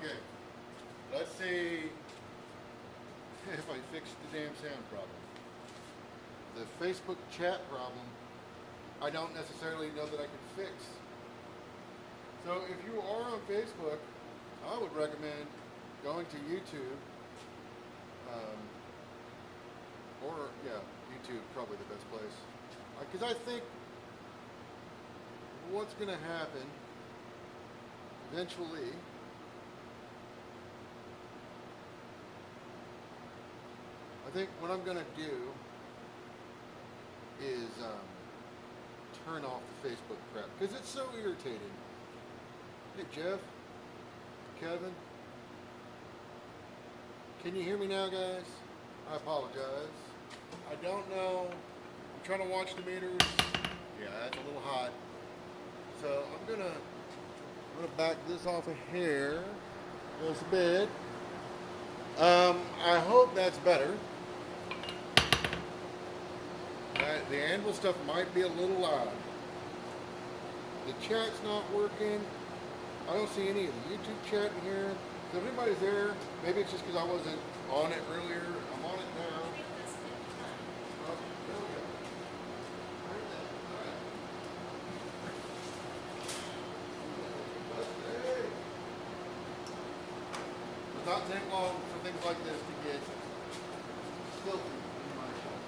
Okay, let's see if I fixed the damn sound problem. The Facebook chat problem, I don't necessarily know that I can fix. So if you are on Facebook, I would recommend going to YouTube, or yeah, YouTube probably the best place. Because I think what's going to happen eventually, I think what I'm going to do is turn off the Facebook crap because it's so irritating. Hey Jeff, Kevin, can you hear me now, guys? I apologize. I don't know. I'm trying to watch the meters. Yeah, that's a little hot. So I'm gonna back this off of here just a bit. I hope that's better. The anvil stuff might be a little loud. The chat's not working. I don't see any of the YouTube chat in here. So if anybody's there, maybe it's just because I wasn't on it earlier. I'm on it now. Oh, there we go. Hey. It does not take long for things like this to get filthy in my shop.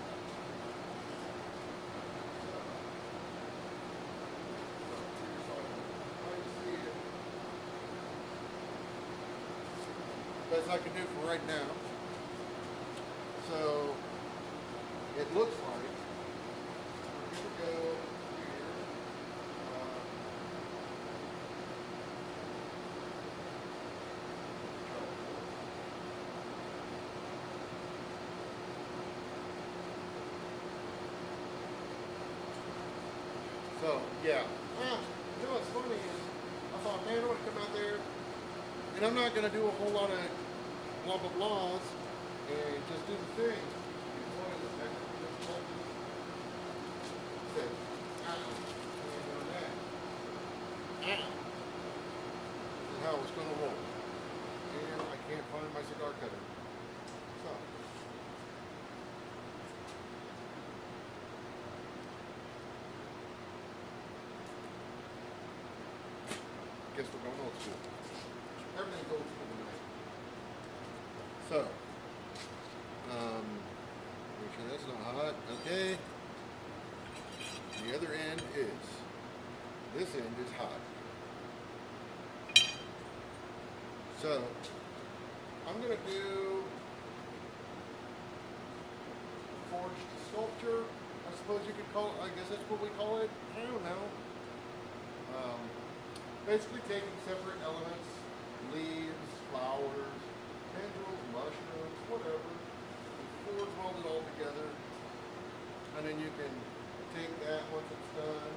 Best I can do for right now. So it looks like we're going to go here. So yeah, you know what's funny is I thought, man, I want to come out there. And I'm not going to do a whole lot of blah blah blahs and just do the thing. This is how it's going to roll. And I can't find my cigar cutter. So. Guess we're going old school. Everything's old school tonight. So, make sure that's not hot. Okay. The other end is. This end is hot. So, I'm going to do forged sculpture. I suppose you could call it, I guess that's what we call it. I don't know. Basically taking separate elements, leaves, flowers, tendrils, mushrooms, whatever, and forge weld it all together. And then you can take that once it's done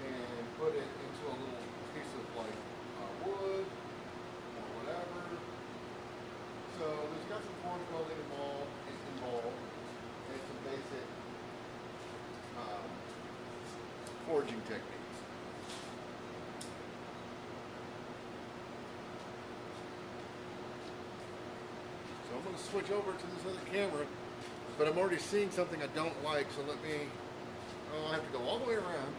and put it into a little piece of like wood or whatever. So there's got some forge welding involved and some basic forging techniques. So I'm going to switch over to this other camera, but I'm already seeing something I don't like, so let me, I have to go all the way around,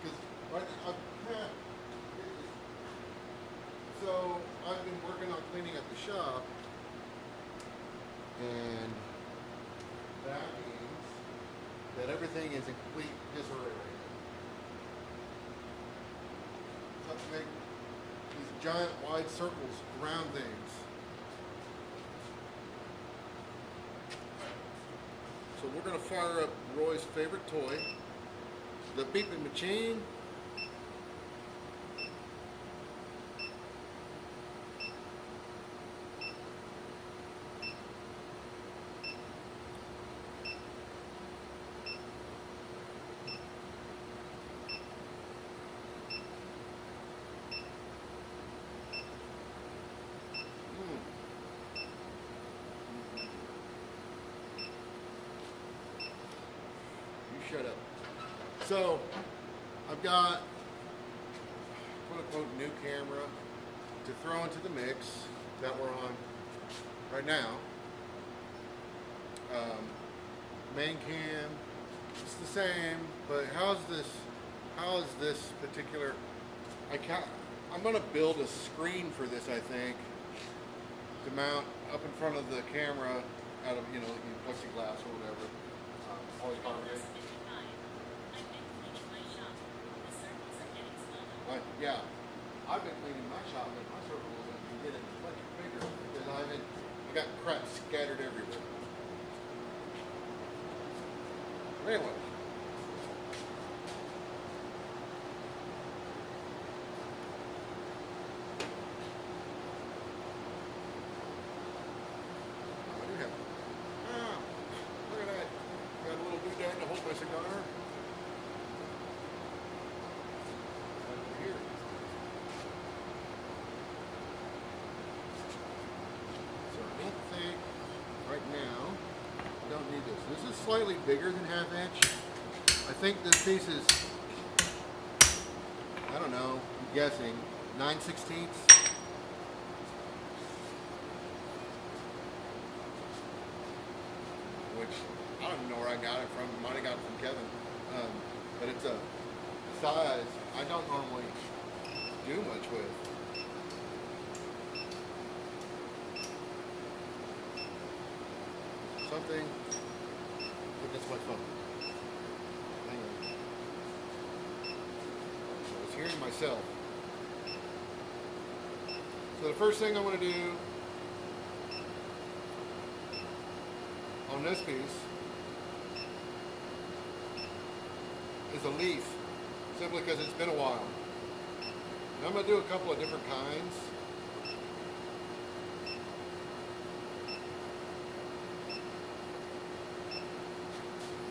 because so I've been working on cleaning up the shop, and that means that everything is in complete disarray right now. So I have to make these giant wide circles around things. So we're going to fire up Roy's favorite toy, the beeping machine. Shut up. So, I've got quote unquote new camera. to throw into the mix that we're on right now. Main cam, it's the same, but how is this particular, I'm gonna build a screen for this, I think, to mount up in front of the camera out of, plexiglass or whatever. Polycarbonate. Yeah, I've been cleaning my shop, but my circles have been getting much bigger because I got crap scattered everywhere. Anyway. Look at that. Got a little doodad to hold my cigar. Over here. So I don't think right now I don't need this. This is slightly bigger than ½ inch. I think this piece is, I don't know, I'm guessing 9/16. Which I don't even know where I got it from. Might have got it from Kevin. But it's a size I don't normally do much with. Something. Look, that's my phone. Hang on. I was hearing myself. So the first thing I want to do on this piece is a leaf, simply because it's been a while. And I'm going to do a couple of different kinds.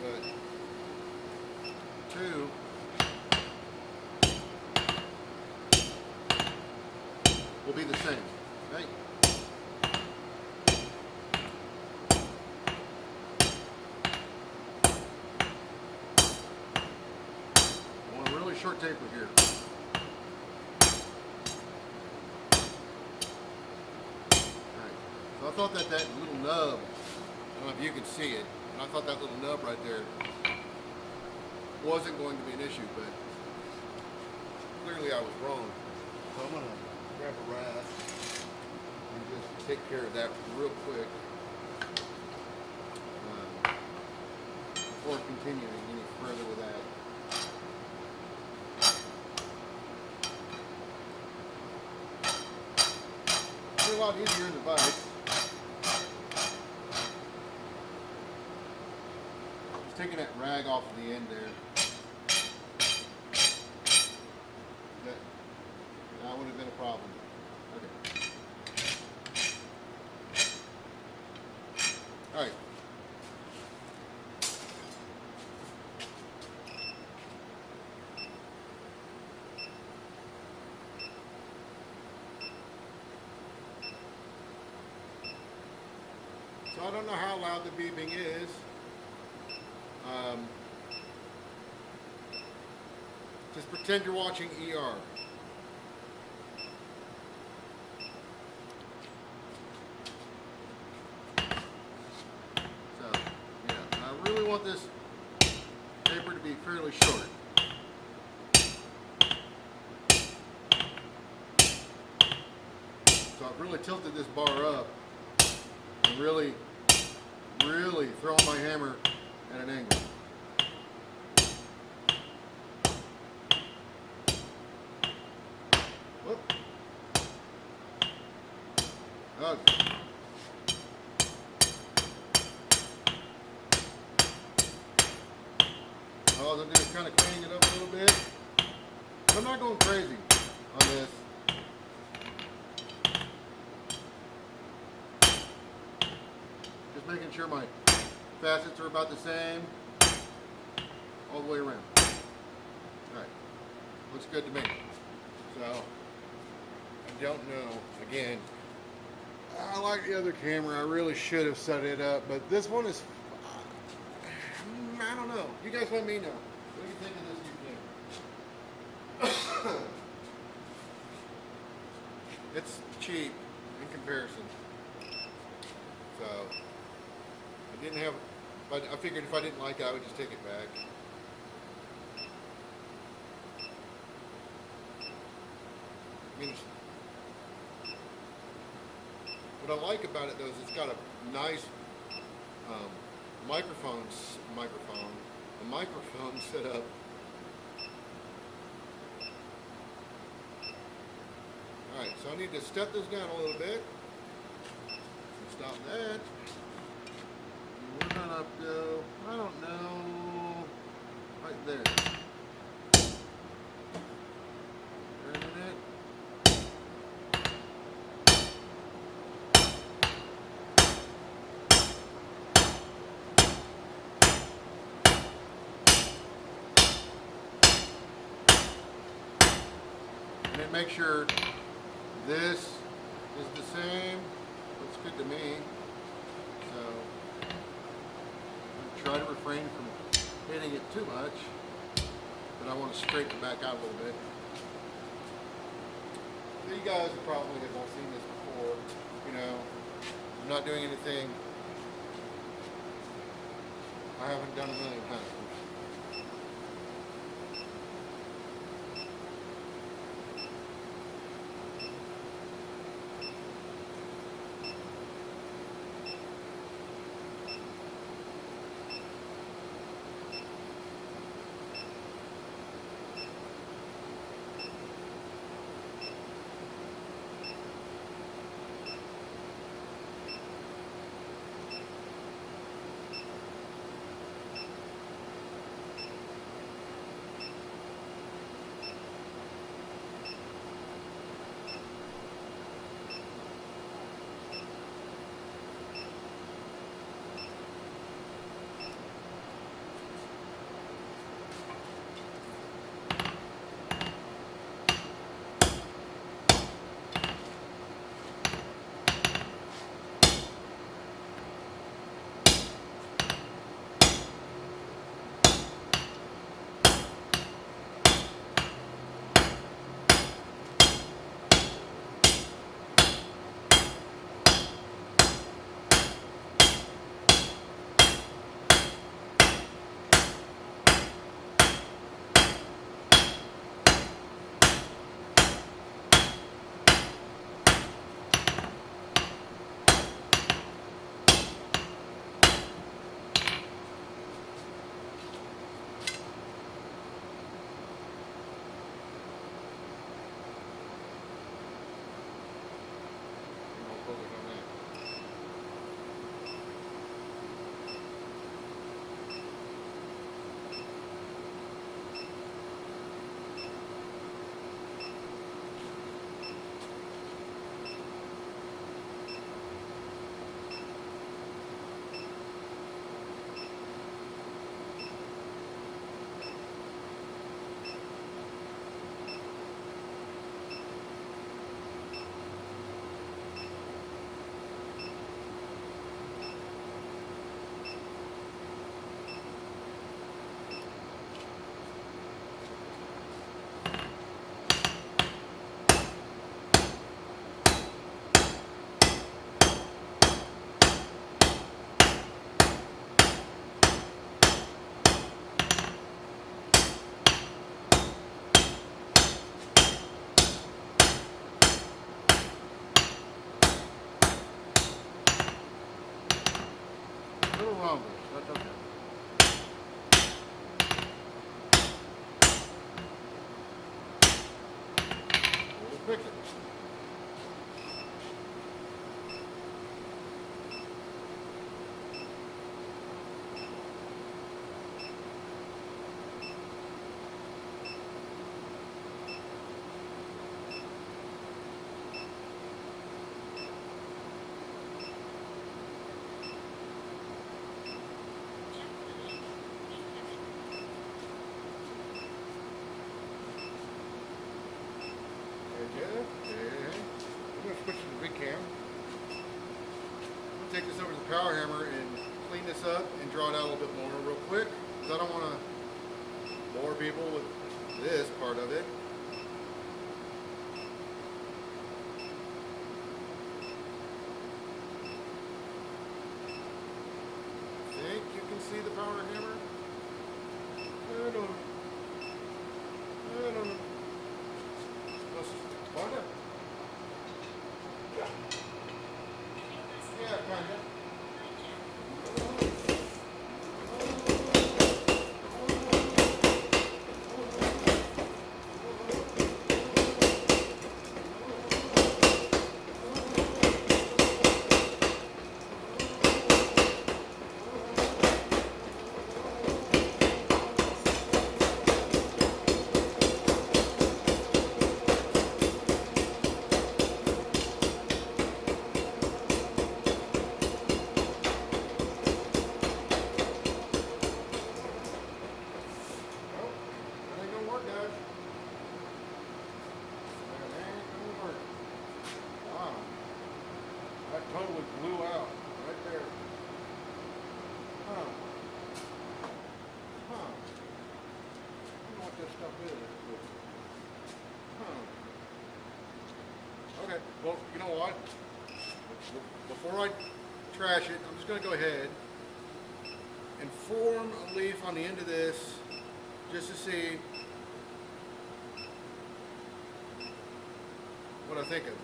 But two will be the same, right? Short taper here. Alright, so I thought that little nub, I don't know if you can see it, and I thought that little nub right there wasn't going to be an issue, but clearly I was wrong. So I'm going to grab a rasp and just take care of that real quick before continuing any further with that. A lot easier in the bike. Just taking that rag off of the end there. That would have been a problem. Okay. All right. So I don't know how loud the beeping is. Just pretend you're watching ER. So, yeah, I really want this taper to be fairly short. So I've really tilted this bar up and really throwing my hammer at an angle. Whoop. Okay. All I'm doing is kind of cleaning it up a little bit. But I'm not going crazy on this. Just making sure my facets are about the same all the way around. Alright, looks good to me. So, I don't know, again, I like the other camera, I really should have set it up, but this one is, I don't know. You guys let me know. What do you think of this new camera? It's cheap in comparison. So I didn't have, but I figured if I didn't like it, I would just take it back. I mean, what I like about it though is it's got a nice microphone set up. All right, so I need to step this down a little bit. Stop that. Where did that up go? I don't know. Right there. Turning it. And then make sure this is the same. Looks good to me. So try to refrain from hitting it too much, but I want to straighten it back out a little bit. So you guys probably have all seen this before. You know, I'm not doing anything I haven't done a million times. A little longer, that's okay. We'll fix it. I'm going to switch to the big cam. I'm going to take this over to the power hammer and clean this up and draw it out a little bit more real quick, because I don't want to bore people with this part of it. Kinda. Well, that ain't gonna work, guys. That ain't gonna work. Wow. That totally blew out right there. Huh. Huh. I don't know what this stuff is. But, huh. Okay. Well, you know what? Before I trash it, I'm just gonna go ahead and form a leaf on the end of this just to see what I think of it.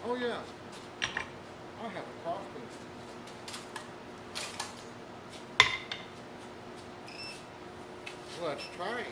Oh yeah, I have a crossbow. Let's try it.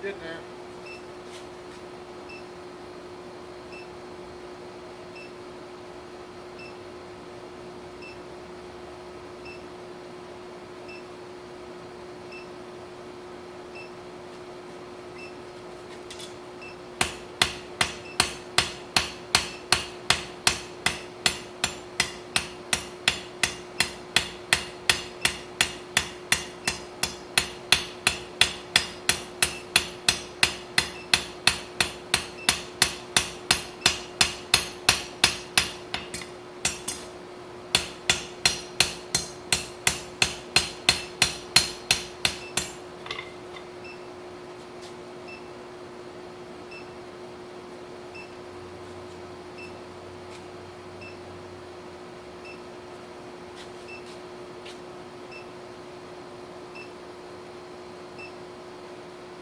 Getting there.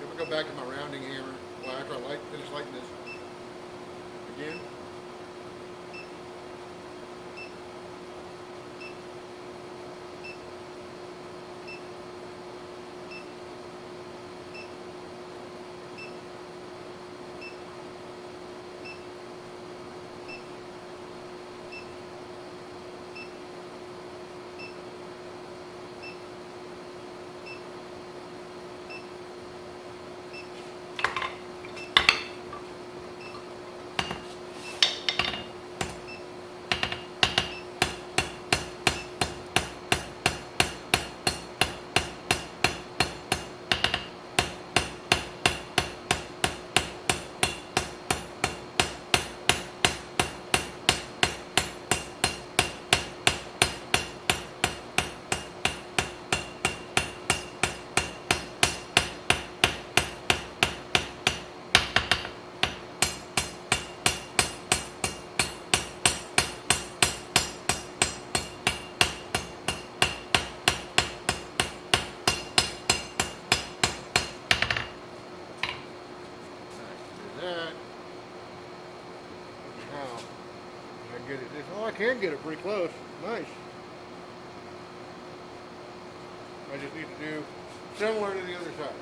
If I go back to my rounding hammer, well, after I finish lighting this again. Get it. Oh, I can get it pretty close. Nice. I just need to do similar to the other side.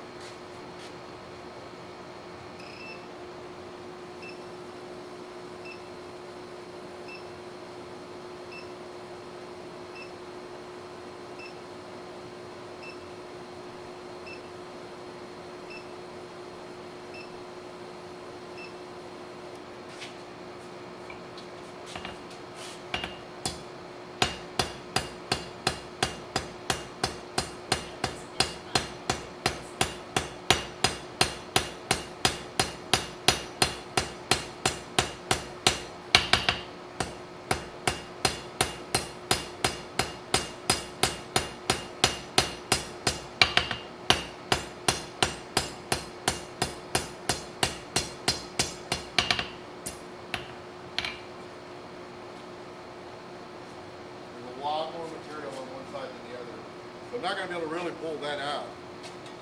I'm not going to be able to really pull that out.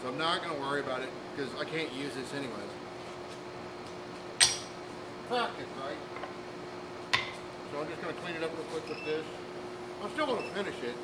So I'm not going to worry about it because I can't use this anyways. Practice, right? So I'm just going to clean it up real quick with this. I'm still going to finish it.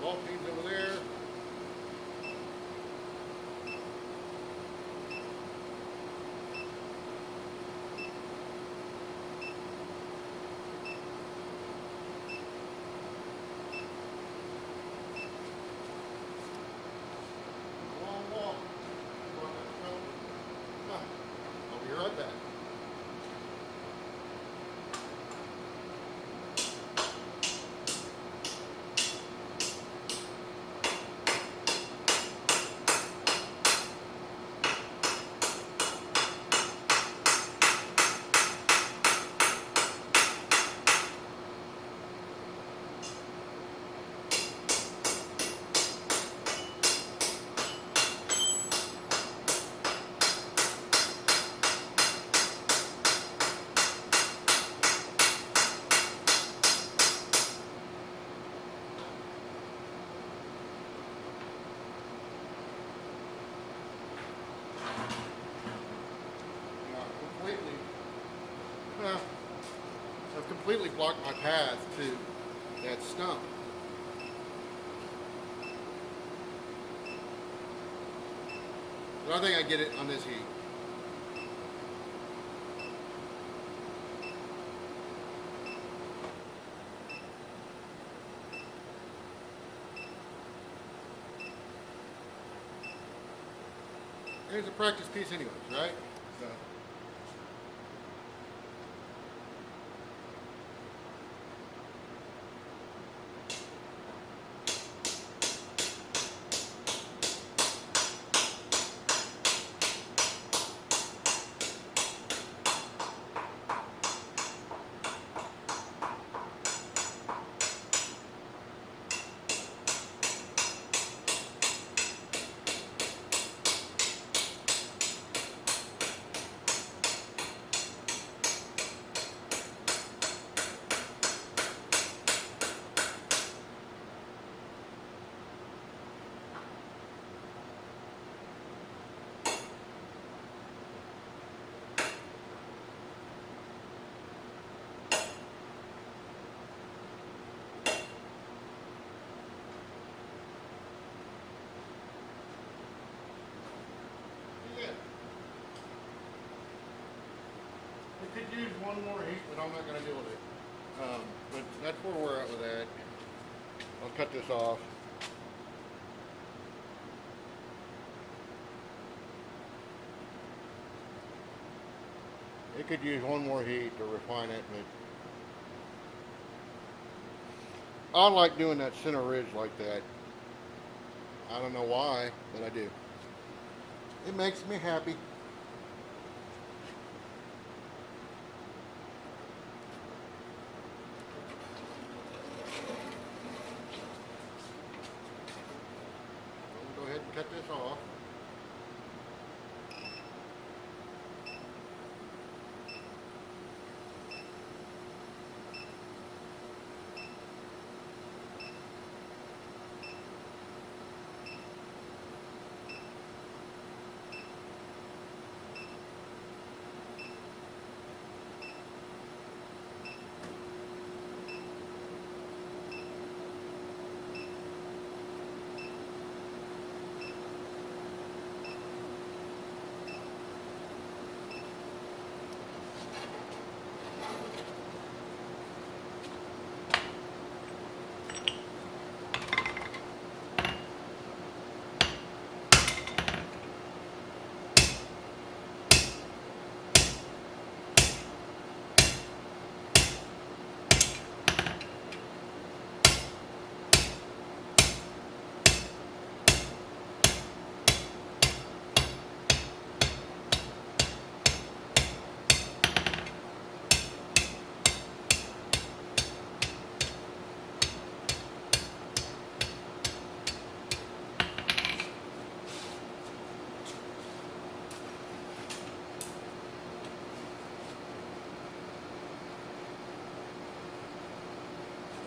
Ball feeds over there. Long walk. I'll be right back. I've completely blocked my path to that stump. But I think I get it on this heat. Here's a practice piece anyways, right? So. It could use one more heat, but I'm not going to deal with it. But that's where we're at with that. I'll cut this off. It could use one more heat to refine it, but I like doing that center ridge like that. I don't know why, but I do. It makes me happy. Go ahead and cut this off.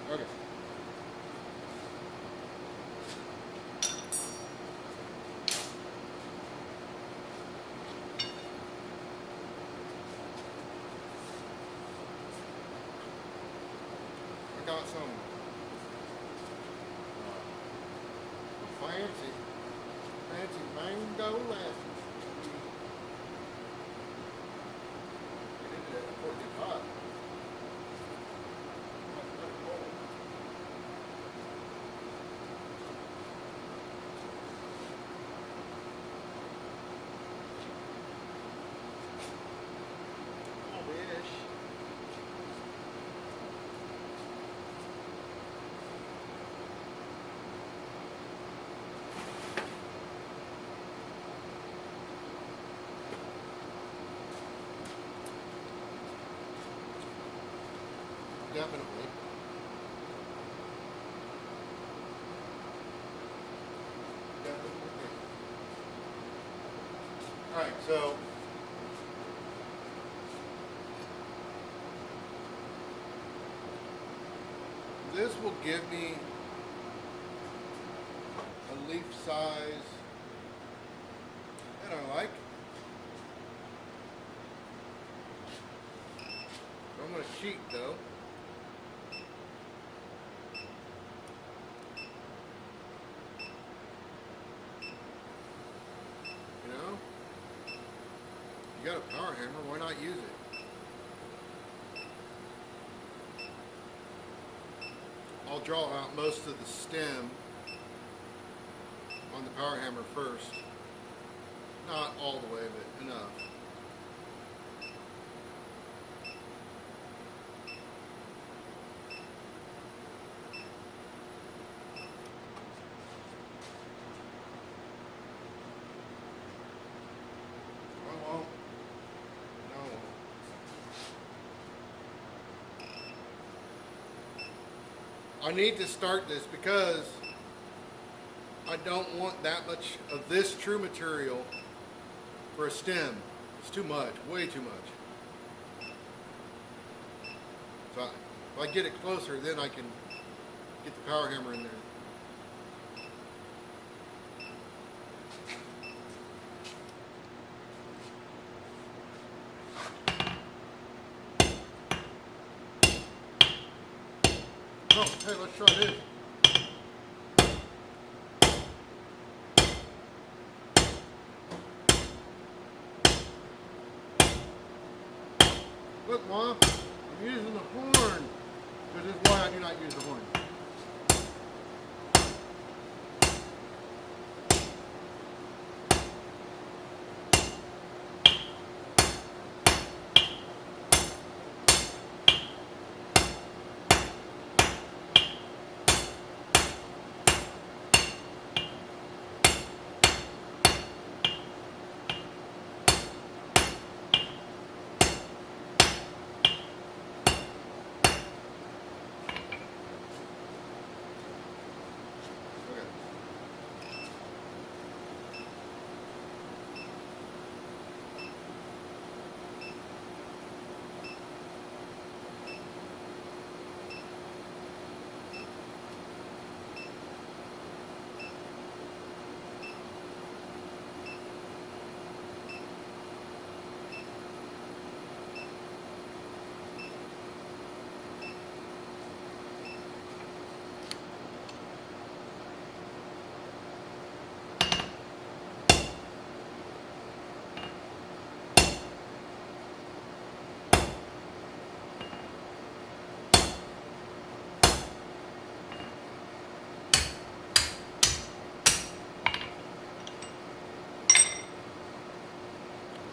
Okay. I got some fancy mango lashes. Get into that before it gets hot. Definitely. All right, so this will give me a leaf size that I like. So I'm going to sheet though. You know? You got a power hammer, why not use it? I'll draw out most of the stem on the power hammer first. Not all the way, but enough. I won't. No. I need to start this because I don't want that much of this true material for a stem. It's too much, way too much. So if I get it closer, then I can get the power hammer in there. Oh, hey, let's try this. Look, Ma, I'm using the horn. This is why I do not use the horn.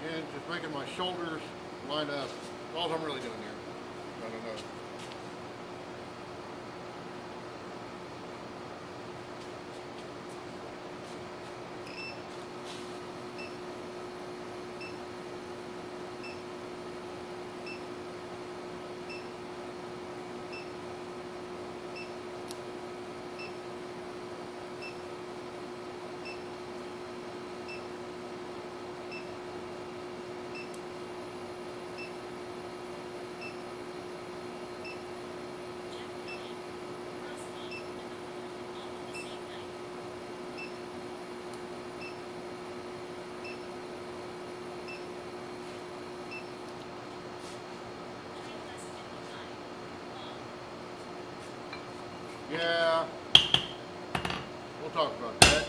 And just making my shoulders line up. That's all I'm really doing here. I don't know. Yeah, we'll talk about that.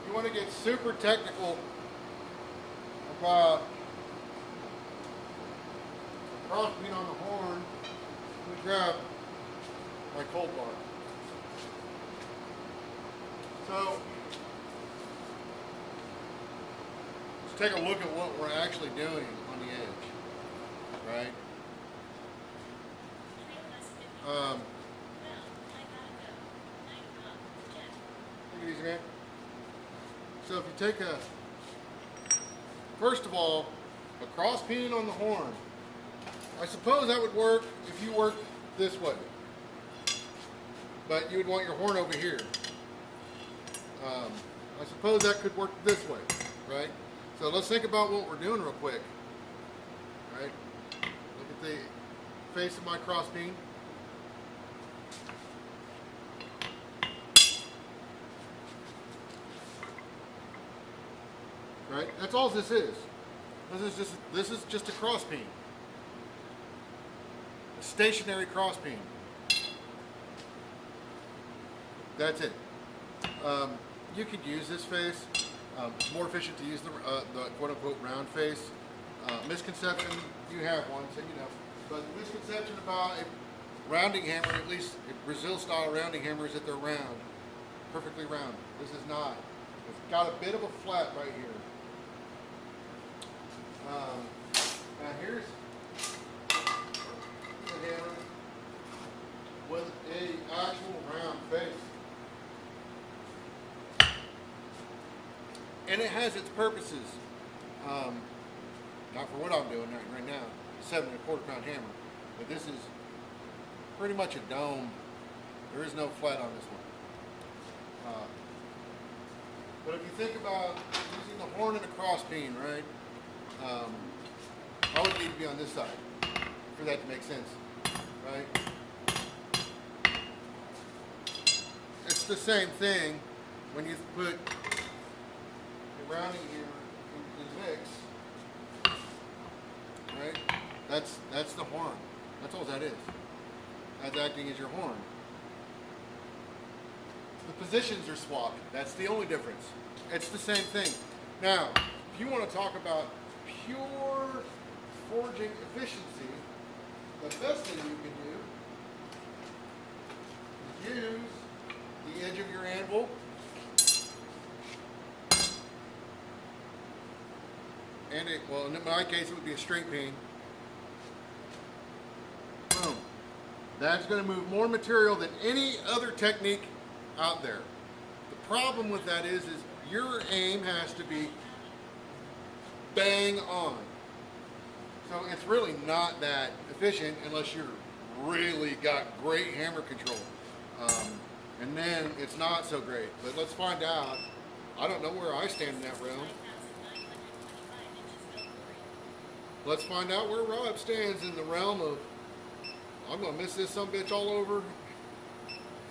You want to get super technical about crossbeat on the horn. Let me grab my cold bar. So let's take a look at what we're actually doing on the edge. right? Um, Take it easy, man. So if you take first of all, a cross peen on the horn. I suppose that would work if you worked this way. But you would want your horn over here. I suppose that could work this way, right? So let's think about what we're doing real quick, right? Look at the face of my cross peen. Right? That's all this is. This is just a cross peen. A stationary cross peen. That's it. You could use this face. It's more efficient to use the quote-unquote round face. Misconception, you have one, so you know. But the misconception about a rounding hammer, at least a Brazil-style rounding hammer, is that they're round, perfectly round. This is not. It's got a bit of a flat right here. Now here's the hammer with a actual round face. And it has its purposes. Not for what I'm doing right now, 7 1/4 pound hammer. But this is pretty much a dome. There is no flat on this one. But if you think about using the horn and a cross peen, right? I would need to be on this side for that to make sense, right? It's the same thing when you put the rounding hammer in the mix, right? That's the horn. That's all that is. That's acting as your horn. The positions are swapped. That's the only difference. It's the same thing. Now, if you want to talk about pure forging efficiency, the best thing you can do is use the edge of your anvil and well, in my case, it would be a straight peen. Boom. That's going to move more material than any other technique out there. The problem with that is your aim has to be bang on. So it's really not that efficient unless you're really got great hammer control. And then it's not so great. But let's find out. I don't know where I stand in that realm. Let's find out where Rob stands in the realm of I'm gonna miss this sumbitch all over.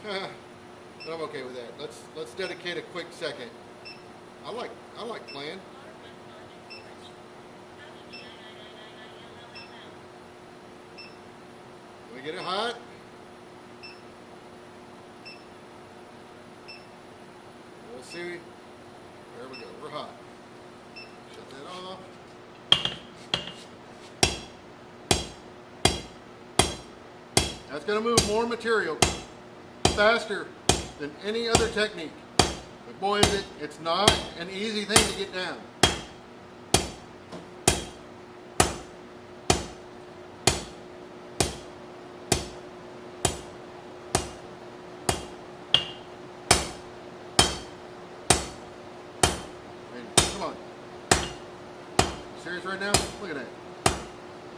But I'm okay with that. Let's dedicate a quick second. I like playing. We get it hot. We'll see. There we go. We're hot. Shut that off. That's going to move more material faster than any other technique. But boy, it's not an easy thing to get down. Come on. Serious right now? Look at that.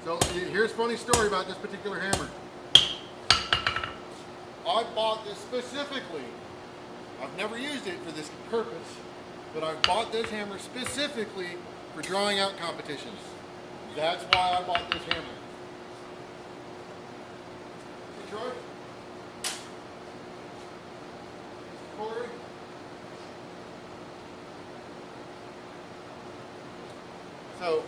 So here's a funny story about this particular hammer. I bought this specifically. I've never used it for this purpose, but I've bought this hammer specifically for drawing out competitions. That's why I bought this hammer. Hey, Troy? Corey? So,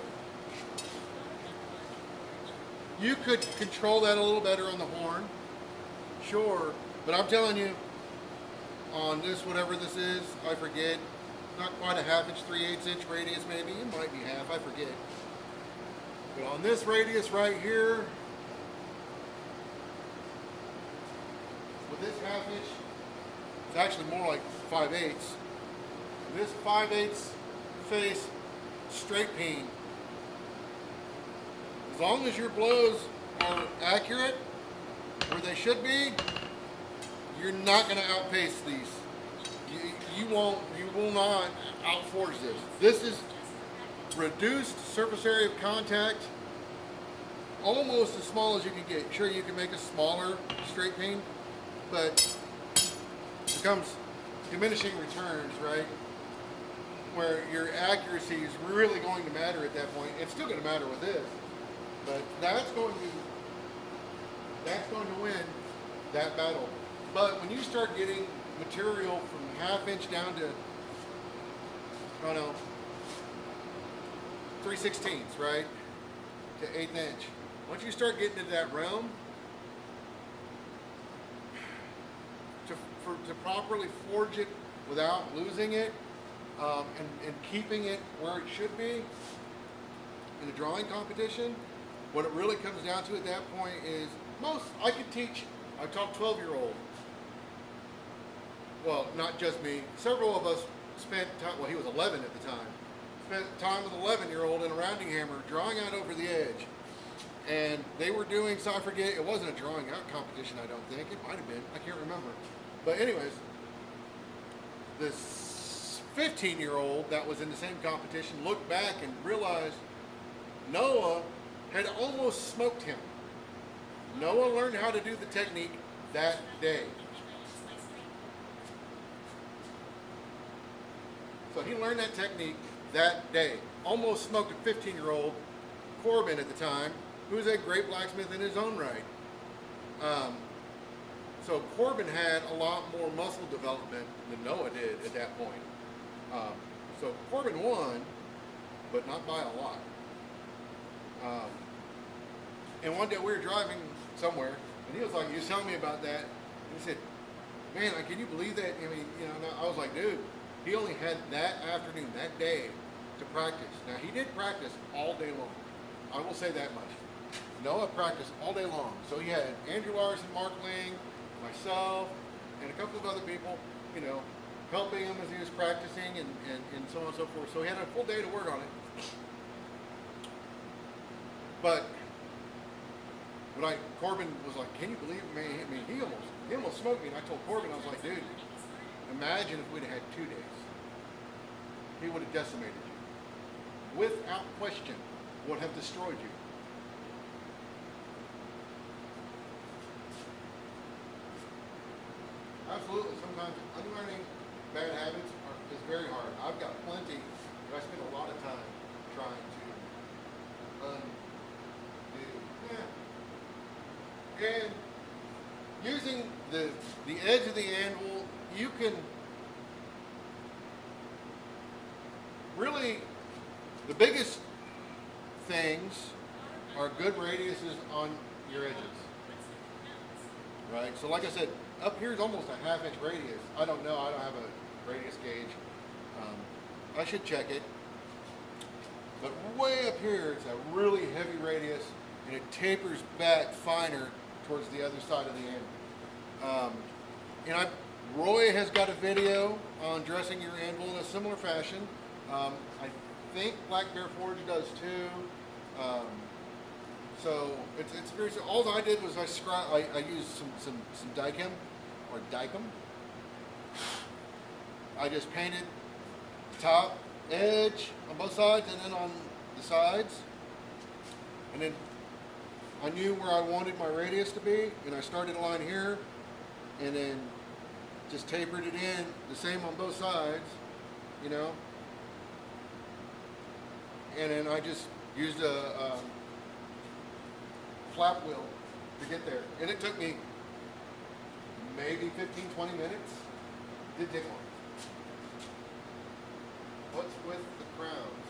you could control that a little better on the horn. Sure, but I'm telling you, on this, whatever this is, I forget, not quite a 1/2 inch, 3/8 inch radius maybe, it might be half, I forget. But on this radius right here, with this 1/2 inch, it's actually more like 5/8. This 5/8 face straight peen is long as your blows are accurate where they should be, you're not going to outpace these. You will not outforce this. This is reduced surface area of contact, almost as small as you can get. Sure, you can make a smaller straight peen, but it becomes diminishing returns, right? Where your accuracy is really going to matter at that point. It's still going to matter with this, but that's going to win that battle. But when you start getting material from 1/2 inch down to, I don't know, 3/16, right, to 1/8 inch. Once you start getting into that realm, to properly forge it without losing it, and keeping it where it should be in a drawing competition, what it really comes down to at that point is I could teach. I taught 12-year-old. Well, not just me. Several of us spent time. Well, he was 11 at the time. Spent time with an 11-year-old in a rounding hammer, drawing out over the edge. And they were doing, so I forget, it wasn't a drawing out competition, I don't think. It might have been. I can't remember. But anyways, this 15-year-old that was in the same competition looked back and realized Noah had almost smoked him. Noah learned how to do the technique that day. So he learned that technique that day. Almost smoked a 15-year-old, Corbin at the time, who was a great blacksmith in his own right. So Corbin had a lot more muscle development than Noah did at that point. So Corbin won, but not by a lot. And one day we were driving somewhere, and he was like, he was telling me about that, and he said, man, can you believe that? I mean, I was like, dude, he only had that afternoon, that day, to practice. Now, he did practice all day long. I will say that much. Noah practiced all day long. So he had Andrew Larson, Mark Ling, myself, and a couple of other people, helping him as he was practicing and so on and so forth. So he had a full day to work on it. But Corbin was like, can you believe it, man? I mean, he almost smoked me. And I told Corbin, I was like, dude, imagine if we'd had 2 days. He would have decimated you. Without question, would have destroyed you. Absolutely. Sometimes unlearning bad habits is very hard. I've got plenty, but I spend a lot of time trying to undo. Yeah. And using the edge of the anvil, you can really, the biggest things are good radiuses on your edges. Right? So like I said, up here is almost a 1/2 inch radius. I don't know. I don't have a radius gauge. I should check it. But way up here, it's a really heavy radius, and it tapers back finer towards the other side of the anvil. Roy has got a video on dressing your anvil in a similar fashion. I think Black Bear Forge does too. So it's very. All I did was I used some Dykem or Dykem. I just painted top, edge on both sides, and then on the sides, and then I knew where I wanted my radius to be, and I started a line here, and then just tapered it in the same on both sides, and then I just used a flap wheel to get there, and it took me maybe 15-20 minutes. It did take long. What's with the crowns?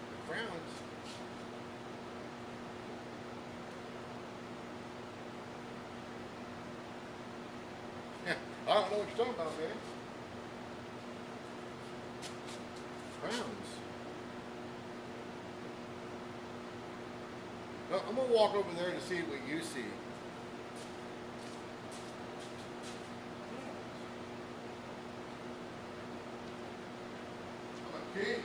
The crowns. Yeah, I don't know what you're talking about, man. Crowns. No, I'm gonna walk over there to see what you see. I'm a king.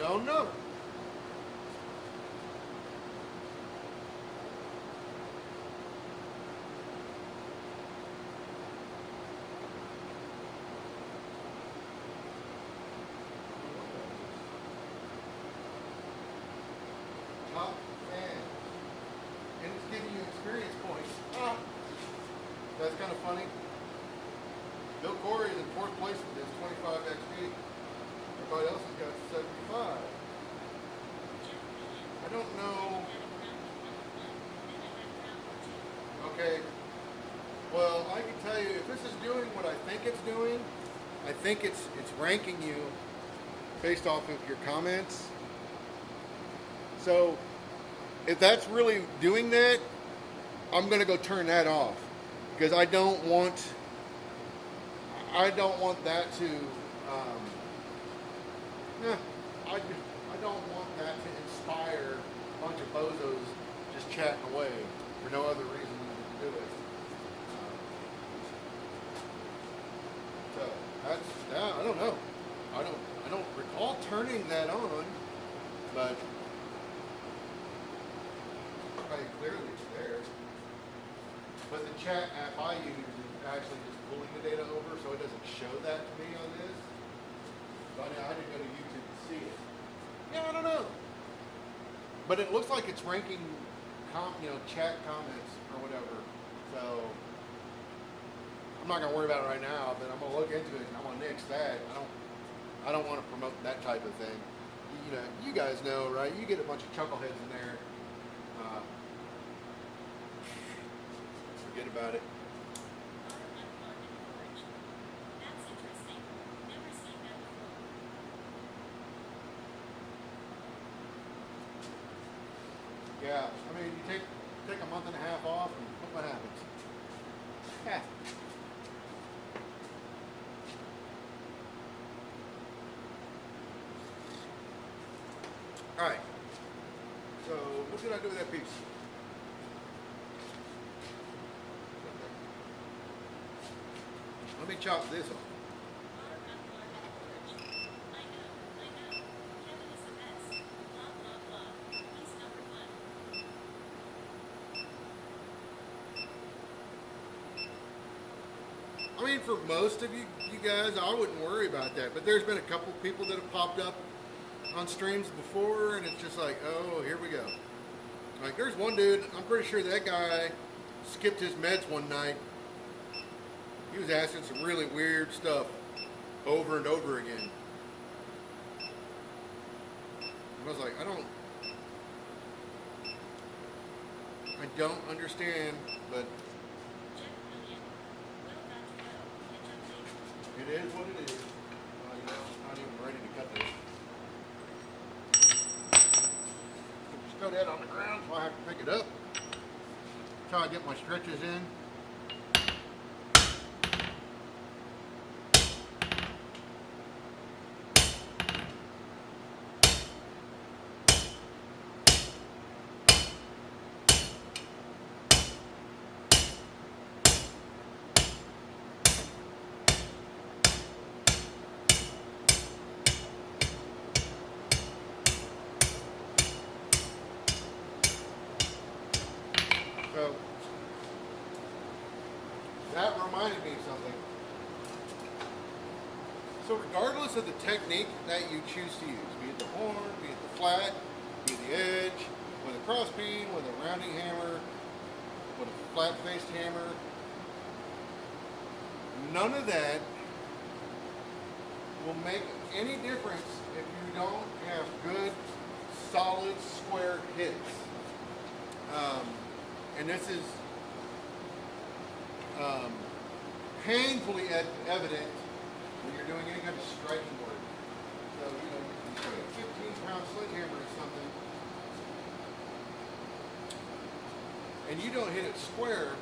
don't know. Top fan. And it's giving you experience points. Ah, that's kind of funny. Bill Corey is in 4th place with his 25 XP. Everybody else has got 75. I don't know. Okay. Well, I can tell you, if this is doing what I think it's doing, I think it's ranking you based off of your comments. So, if that's really doing that, I'm gonna go turn that off because I don't want that to. I don't want that to inspire a bunch of bozos just chatting away for no other reason than to do it. So that's yeah. I don't know. I don't recall turning that on, but clearly it's there. But the chat app I use is actually just pulling the data over, so it doesn't show that to me on this. So I didn't go to YouTube to see it. Yeah, I don't know. But it looks like it's ranking, chat comments or whatever. So I'm not gonna worry about it right now, but I'm gonna look into it and I'm gonna nix that. I don't want to promote that type of thing. You guys know, right? You get a bunch of chuckleheads in there. Forget about it. That's interesting. Never seen that before. Yeah, I mean, you take a month and a half off, and look what happens. Yeah. All right. So, what did I do with that piece? Let me chop this off. I mean, for most of you guys, I wouldn't worry about that. But there's been a couple people that have popped up on streams before, and it's just like, oh, here we go. Like, there's one dude, I'm pretty sure that guy skipped his meds one night. He was asking some really weird stuff over and over again. And I was like, I don't understand, but it is what it is. I'm not even ready to cut this. Just throw that on the ground so I have to pick it up. That's how I get my stretches in. So that reminded me of something. So regardless of the technique that you choose to use, be it the horn, be it the flat, be it the edge, with a cross beam, with a rounding hammer, with a flat-faced hammer, none of that will make any difference if you don't have good, solid, square hits. And this is painfully evident when you're doing any kind of striking work. So, you put a 15-pound sledgehammer or something, and you don't hit it square,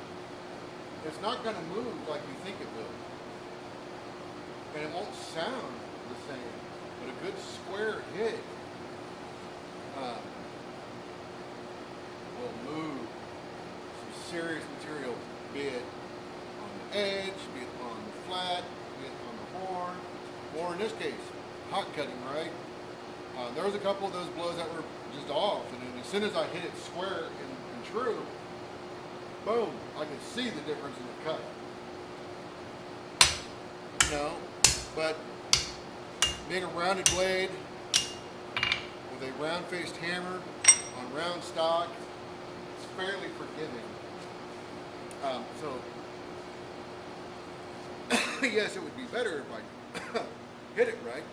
it's not going to move like you think it will. And it won't sound the same. But a good square hit will move some serious material, be it on the edge, be it on the flat, be it on the horn, or in this case, hot cutting, right? there was a couple of those blows that were just off, and then as soon as I hit it square and true, boom, I could see the difference in the cut. You know, but being a rounded blade with a round-faced hammer on round stock, it's fairly forgiving. So, yes, it would be better if I hit it right.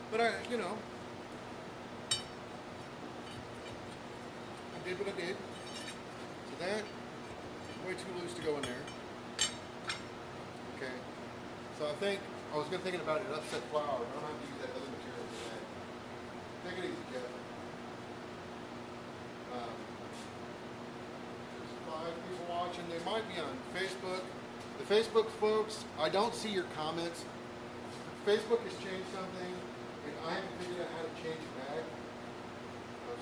But I did what I did. So that, way too loose to go in there. Okay. So I think, I was thinking about it, upset flour. I don't have to use that other material for that. Take it easy, Jeff. There's 5 people watching. They might be on Facebook. The Facebook folks, I don't see your comments. Facebook has changed something, and I haven't figured out how to change it back.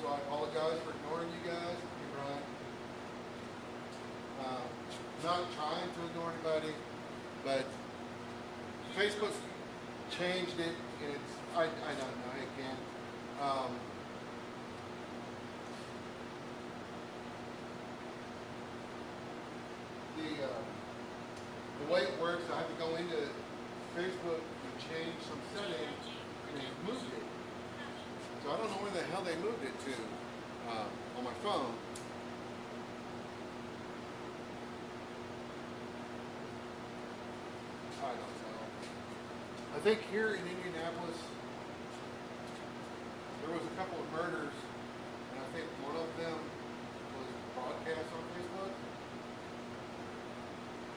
So I apologize for ignoring you guys. You're right. Not trying to ignore anybody, but Facebook's changed it, and it's, I don't know, it can't. The way it works, I have to go into Facebook and change some settings, and they've moved it. So I don't know where the hell they moved it to on my phone. I don't know. I think here in Indianapolis, there was a couple of murders, and I think one of them was broadcast on Facebook,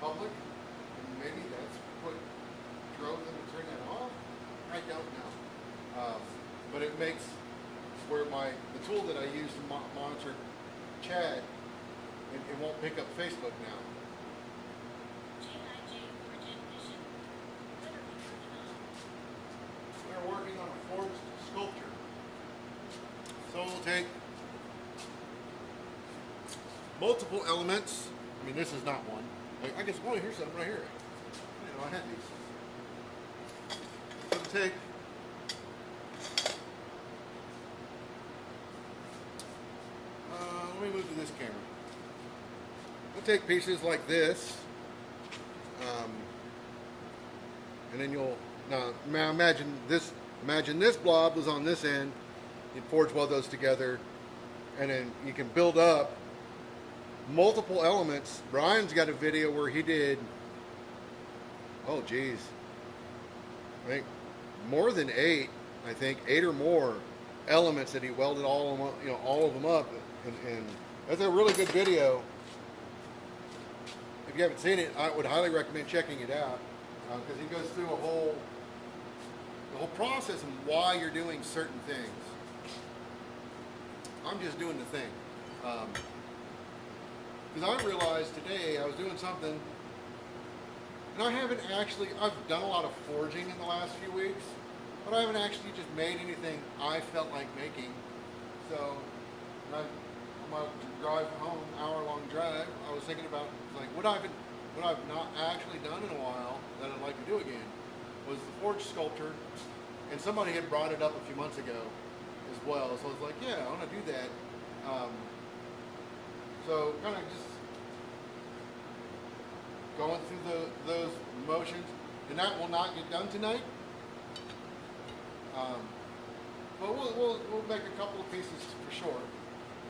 public, and maybe that's what drove them to turn that off. I don't know. But it makes where the tool that I use to monitor chat, it won't pick up Facebook now. They're working on a forged sculpture. So we'll take multiple elements. I mean, this is not one. I guess, oh, here's something right here. I had these. So we'll take let me move to this camera. We'll take pieces like this, and then you'll now imagine this blob was on this end. You forge weld those together, and then you can build up multiple elements. Brian's got a video where he did, oh geez, I think more than 8. I think 8 or more elements that he welded all of them, all of them up. And that's a really good video. If you haven't seen it, I would highly recommend checking it out, because he goes through the whole process and why you're doing certain things. I'm just doing the thing, because I realized today I was doing something, and I've done a lot of forging in the last few weeks, but I haven't actually just made anything I felt like making. So on my drive home, hour-long drive, I was thinking about what I've not actually done in a while that I'd like to do again was the forged sculpture, and somebody had brought it up a few months ago as well. So I was like, yeah, I want to do that. So kind of just going through those motions, and that will not get done tonight. But we'll make a couple of pieces for sure.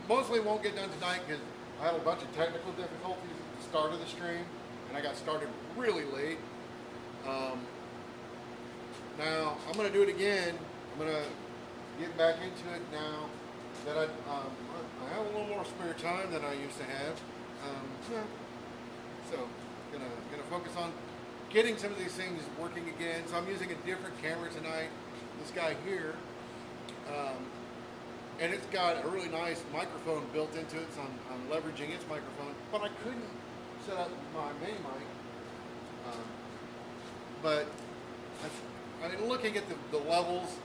Mostly won't get done tonight because I had a bunch of technical difficulties at the start of the stream, and I got started really late. Now I'm going to do it again. I'm going to get back into it now that I have a little more spare time than I used to have. So gonna focus on getting some of these things working again. So I'm using a different camera tonight. This guy here. And it's got a really nice microphone built into it, so I'm leveraging its microphone. But I couldn't set up my main mic. But looking at the levels,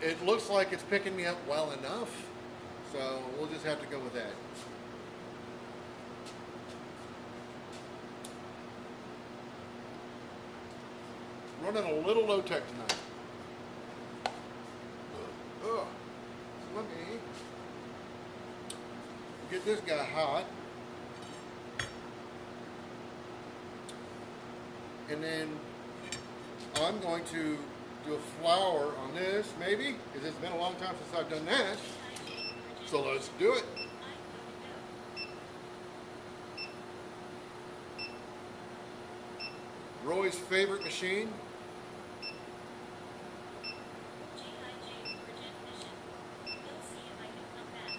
it looks like it's picking me up well enough. So we'll just have to go with that. Running a little low tech tonight. Get this guy hot. And then I'm going to do a flour on this, maybe, because it's been a long time since I've done that. So let's do it. Roy's favorite machine. GIG for jet mission. We'll see if I can come back.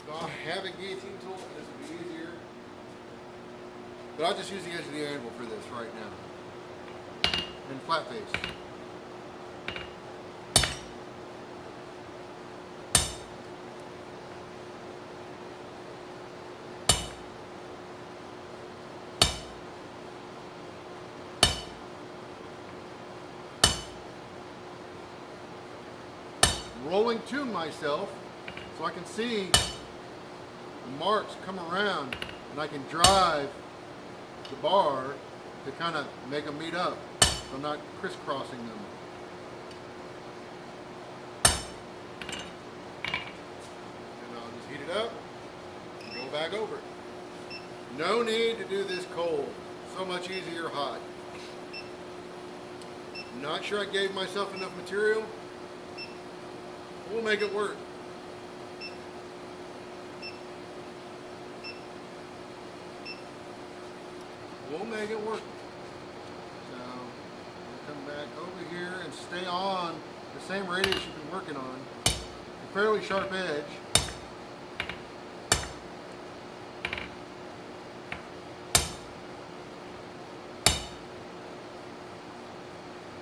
So I have a guillotine tool, and this will be easier. But I'll just use the edge of the anvil for this right now. And flat face. Rolling to myself so I can see the marks come around and I can drive the bar to kind of make them meet up so I'm not crisscrossing them. And I'll just heat it up and go back over it. No need to do this cold. So much easier hot. Not sure I gave myself enough material. We'll make it work. We'll make it work. So, we'll come back over here and stay on the same radius you've been working on. A fairly sharp edge.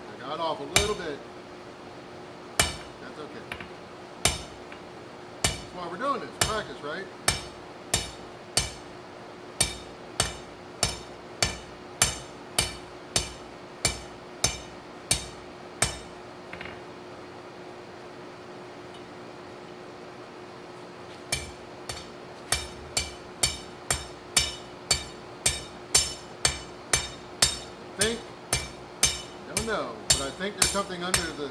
I got off a little bit. That's okay. That's why we're doing this. Practice, right? Don't know, but I think there's something under the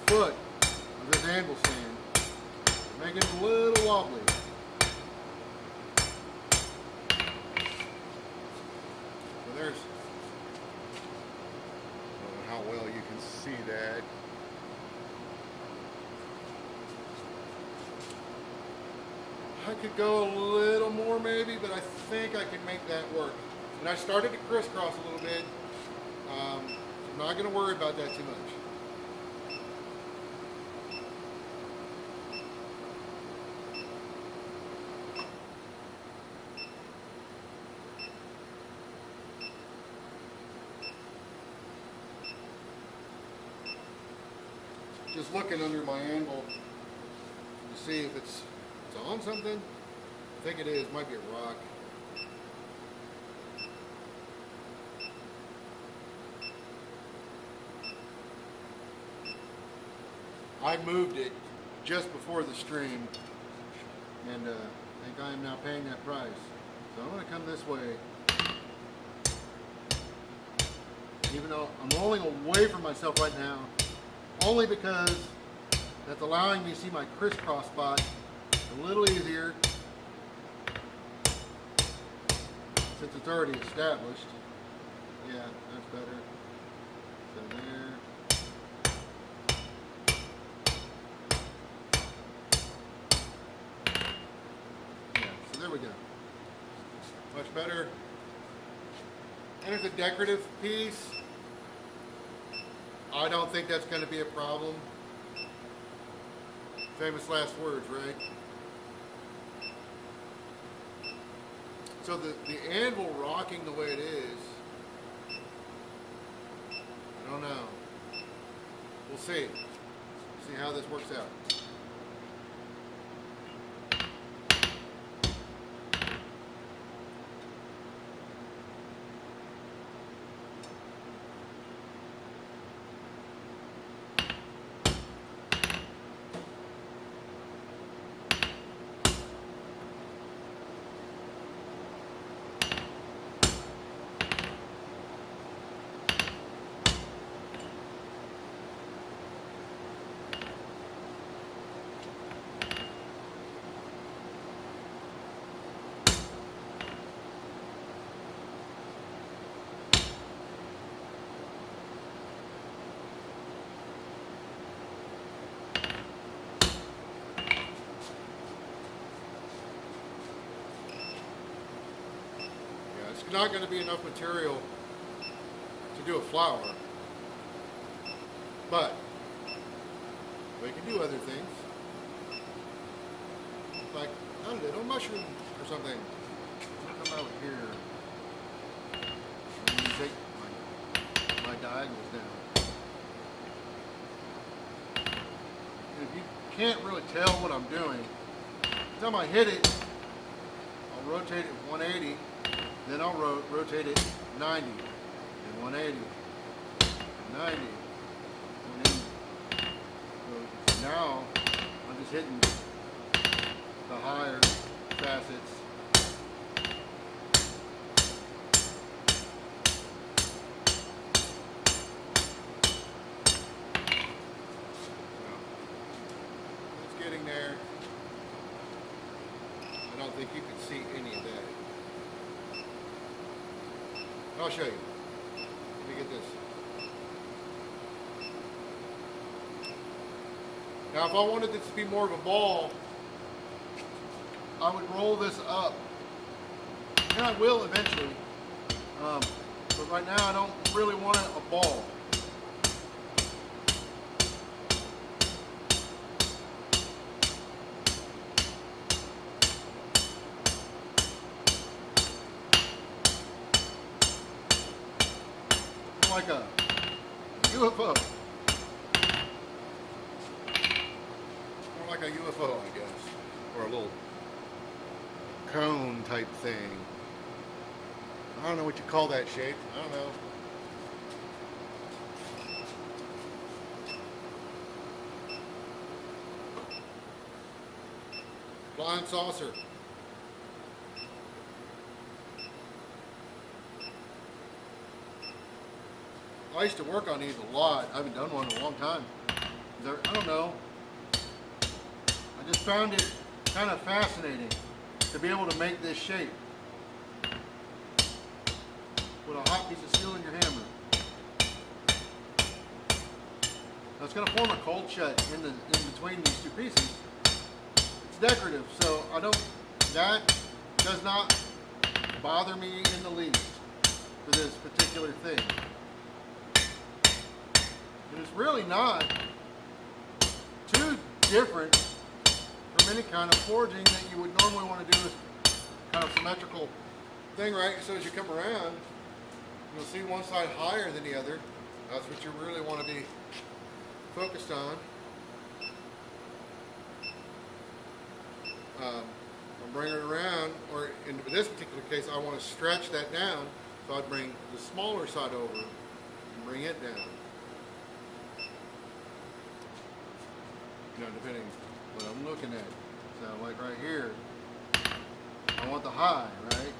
foot of this anvil stand, making it a little wobbly. So there's, I don't know how well you can see that. I could go a little more maybe, but I think I can make that work. And I started to crisscross a little bit. I'm not going to worry about that too much. Just looking under my anvil to see if it's on something. I think it is. Might be a rock. I moved it just before the stream, and I think I am now paying that price. So I'm going to come this way, even though I'm rolling away from myself right now, only because that's allowing me to see my crisscross spot a little easier, since it's already established. Yeah, that's better. So there. There we go. Much better. And it's a decorative piece. I don't think that's going to be a problem. Famous last words, right? So the anvil rocking the way it is, I don't know. We'll see. See how this works out. not going to be enough material to do a flower. But we can do other things, like a little mushroom or something. Come out here and take my diagonals down. If you can't really tell what I'm doing, every time I hit it, I'll rotate it 180, then I'll rotate it 90, and 180, 90. And then, so now I'm just hitting the higher facets. There. I don't think you can see any of that. I'll show you. Let me get this. Now if I wanted this to be more of a ball, I would roll this up. And I will eventually. But right now I don't really want it a ball. Like a UFO. More like a UFO, I guess. Or a little cone type thing. I don't know what you call that shape. I don't know. Flying saucer. I used to work on these a lot. I haven't done one in a long time. I don't know. I just found it kind of fascinating to be able to make this shape with a hot piece of steel in your hammer. Now it's going to form a cold shut in between these two pieces. It's decorative, so that does not bother me in the least for this particular thing. And it's really not too different from any kind of forging that you would normally want to do this kind of symmetrical thing, right? So as you come around, you'll see one side higher than the other. That's what you really want to be focused on. I'll bring it around, or in this particular case, I want to stretch that down, so I'd bring the smaller side over and bring it down. You know, depending what I'm looking at. So like right here, I want the high, right?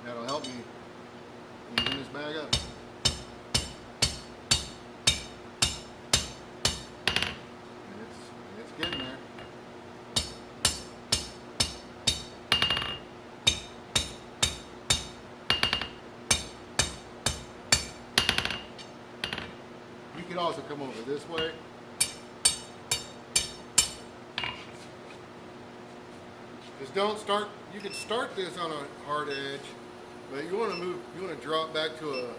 That'll help me clean this bag up. And it's getting there. You could also come over this way. Just don't start, you can start this on a hard edge, but you want to drop back to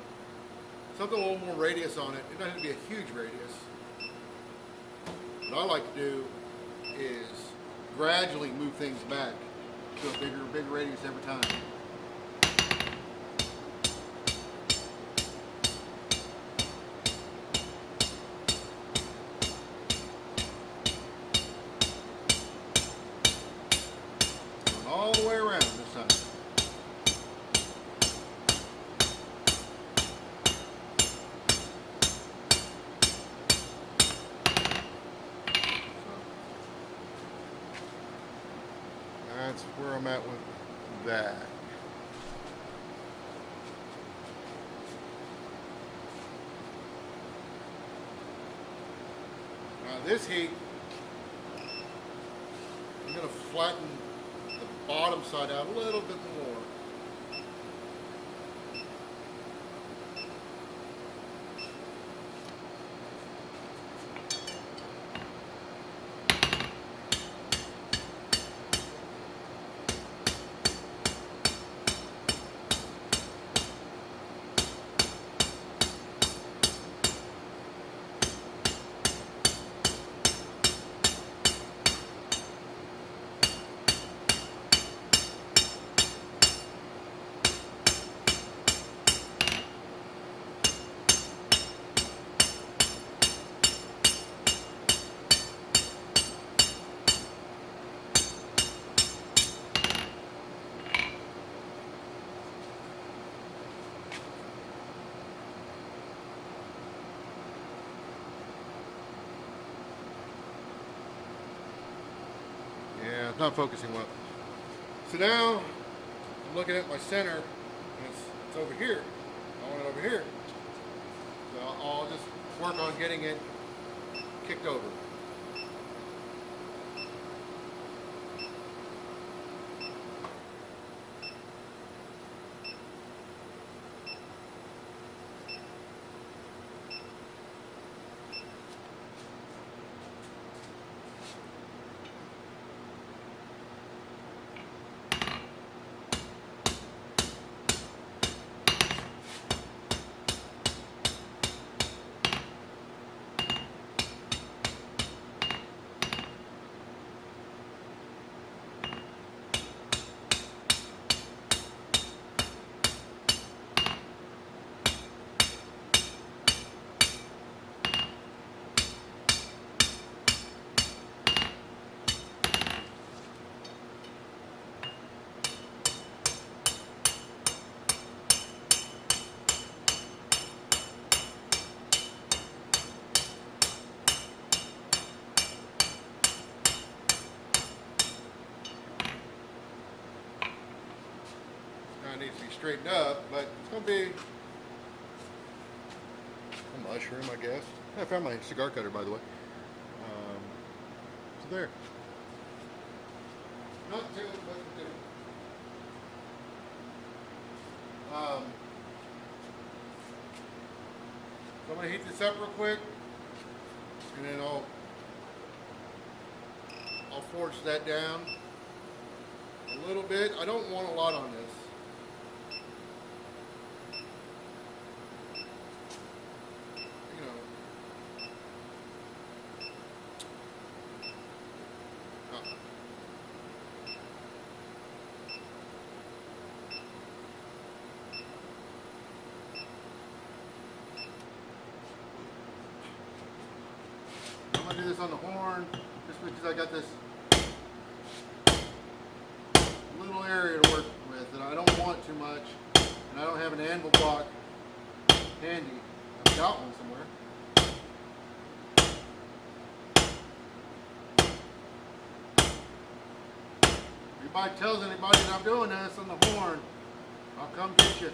something a little more radius on it. It doesn't have to be a huge radius. What I like to do is gradually move things back to a bigger radius every time. All the way around this time. That's where I'm at with that. Now this heat, I'm going to flatten the bottom side out a little bit more. not focusing well. So now I'm looking at my center, and it's over here. I want it over here. So I'll just work on getting it kicked over. Needs to be straightened up, but it's going to be a mushroom, I guess. I found my cigar cutter, by the way. So there. Not too, but two. So I'm going to heat this up real quick, and then I'll force that down a little bit. I don't want a lot on this. I'm gonna do this on the horn just because I got this little area to work with, and I don't want too much, and I don't have an anvil block handy. I've got one somewhere. If anybody tells anybody that I'm doing this on the horn, I'll come get you.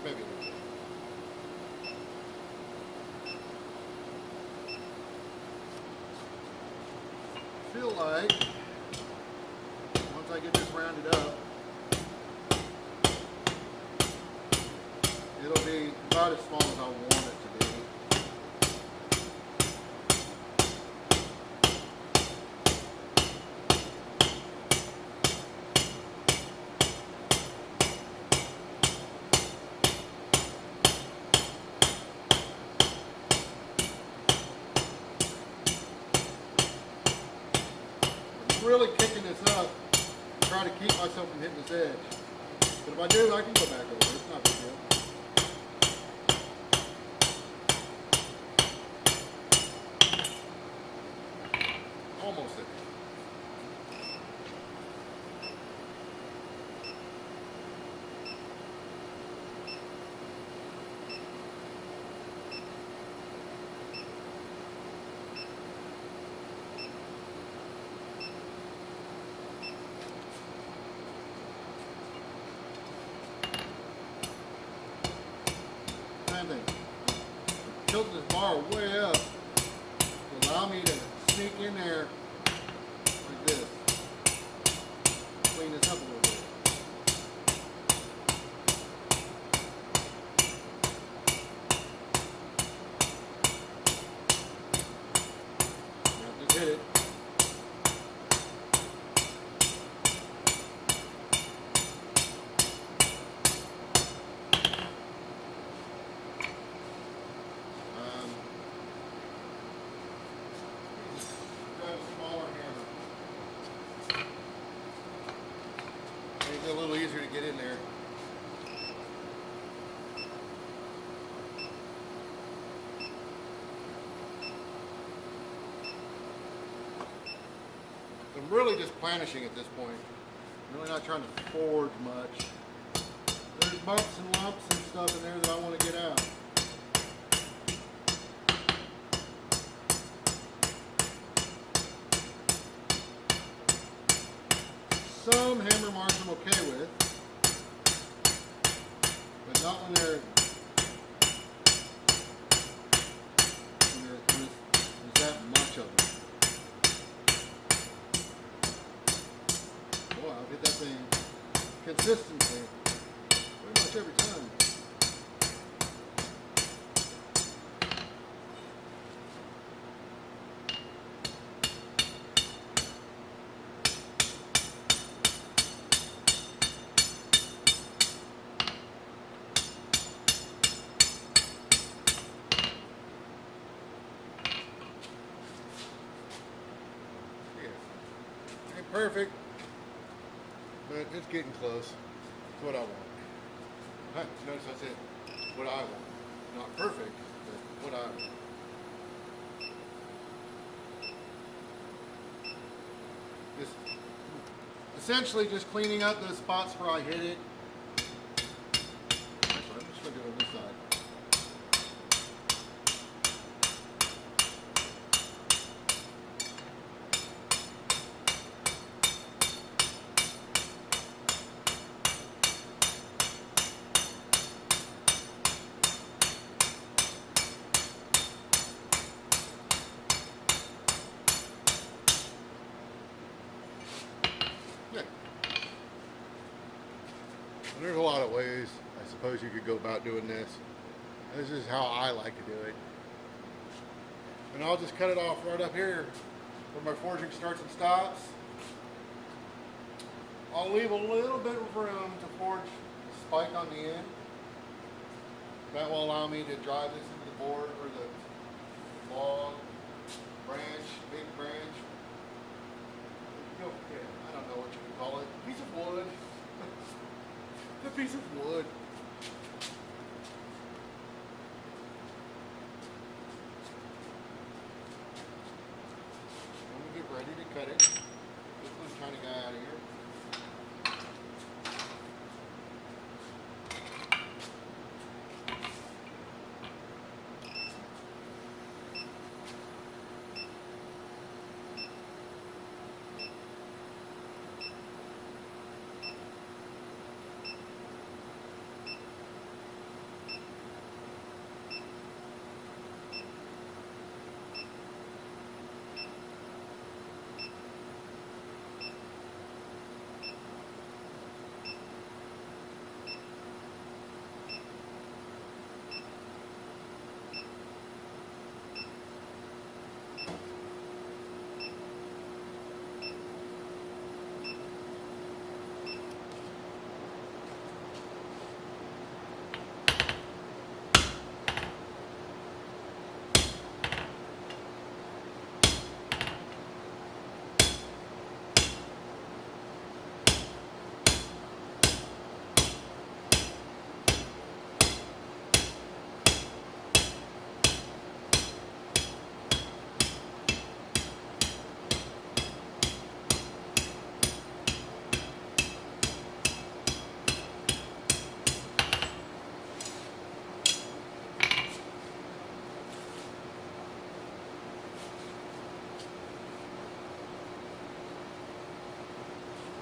Maybe. Feel like once I get this rounded up, it'll be about as small as I want it to be. Really kicking this up to try to keep myself from hitting this edge. But if I do, I can go back over. It's not a big deal. Almost there. Tilting this bar way up to allow me to sneak in there like this. Clean this up a little bit. Now just hit it. A little easier to get in there. So I'm really just planishing at this point. I'm really not trying to forge much. There's bumps and lumps and stuff in there that I want to get out. Some hammer marks I'm okay with, but not when there's that much of them. Boy, I'll hit that thing consistently pretty much every time. Ain't perfect, but it's getting close. It's what I want. Huh, notice I said what I want. Not perfect, but what I want. Just essentially just cleaning up the spots where I hit it. Actually, I'm just going to do it on this side. Yeah. And there's a lot of ways I suppose you could go about doing this. This is how I like to do it. And I'll just cut it off right up here where my forging starts and stops. I'll leave a little bit of room to forge a spike on the end. That will allow me to drive this into the board or the log, branch, big branch. I don't know what you would call it. Piece of wood. The piece of wood. When we get ready to cut it, this one's trying to get out of here.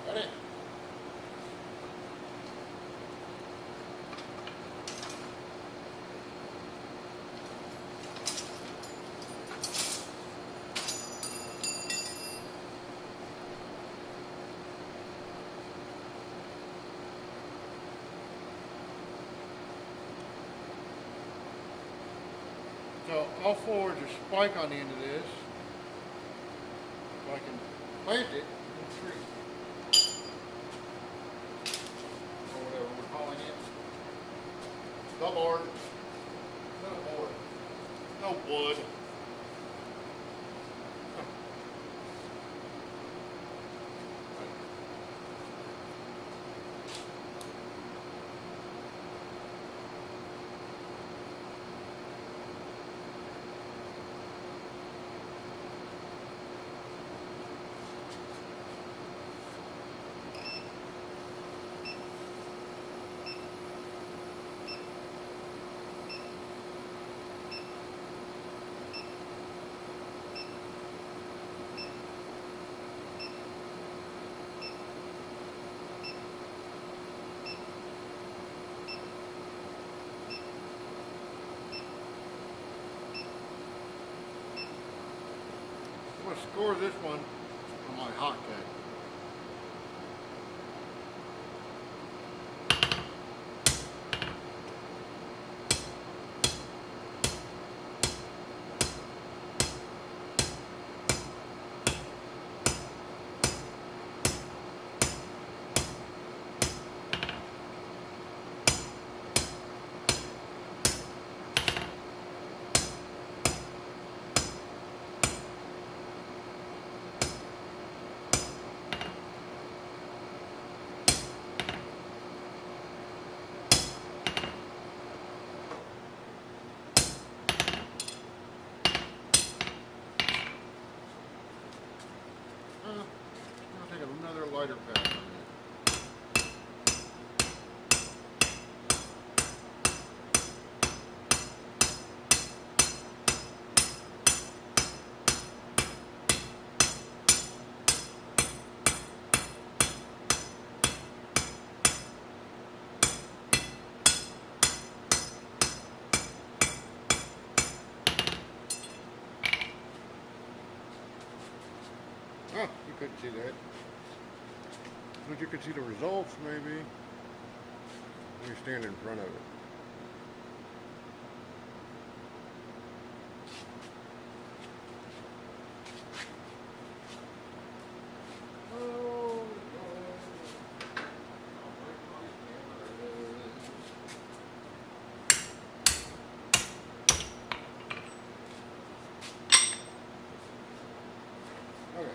Ready? So I'll forge a spike on the end of this so I can plant it in the tree. Or whatever we're calling it. The board. No board. No wood. I'm gonna score this one on my hot tag. I'm gonna take another lighter pack on it. Oh, you couldn't see that. But you could see the results, maybe. When you stand in front of it. Okay.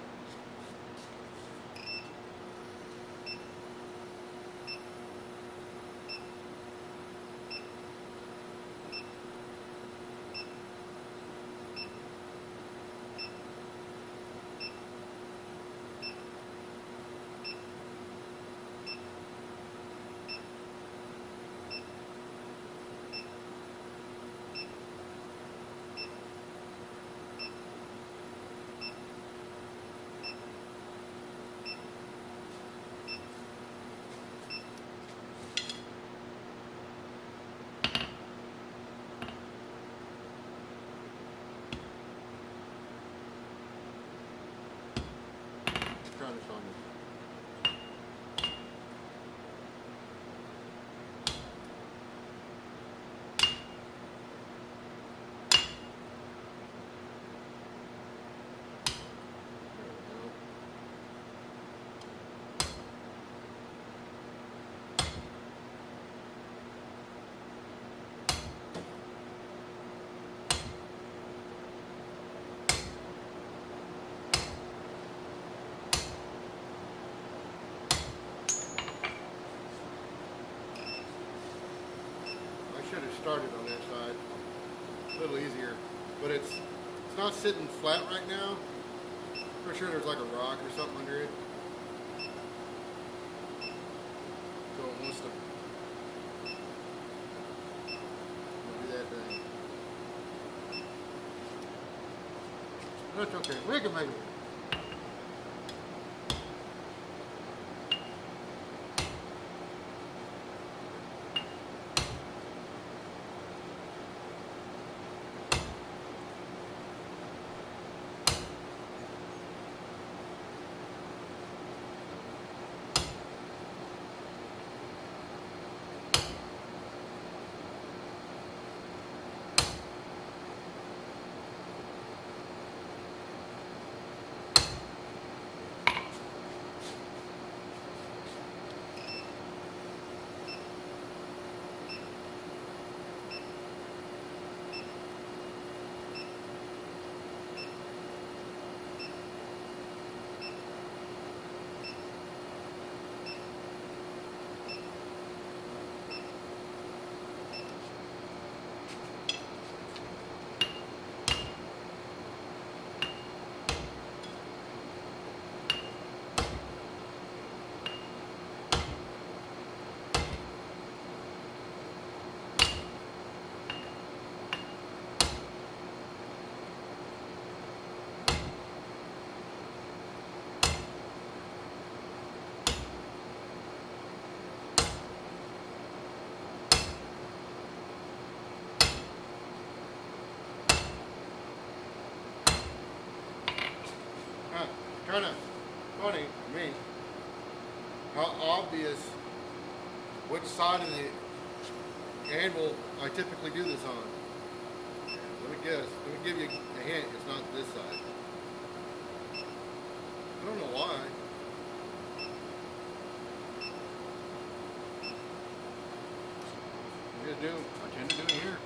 Try this on you. I should have started on that side. A little easier. But it's not sitting flat right now. Pretty sure there's like a rock or something under it. So it wants to do that thing. That's okay. We can make it. Huh, kind of funny to me how obvious which side of the anvil I typically do this on. Let me guess. Let me give you a hint. It's not this side. I don't know why. I tend to do it here.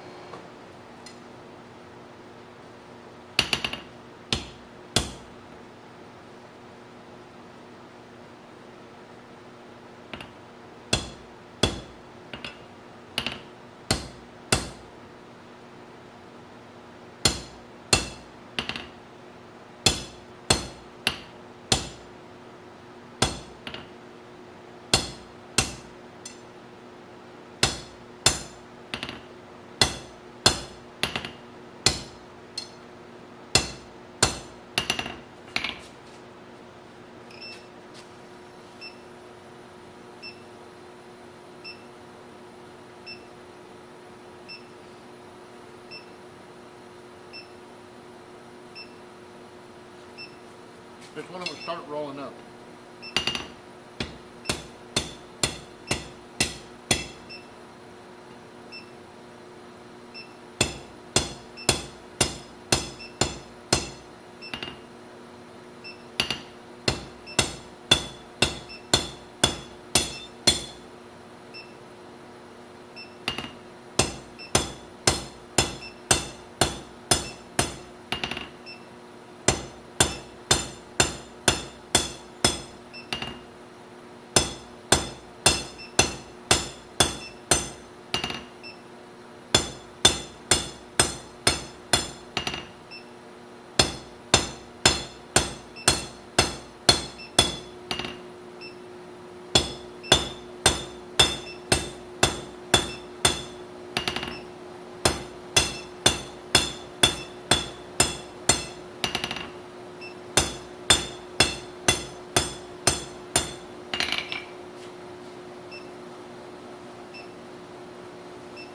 Just want them to start rolling up.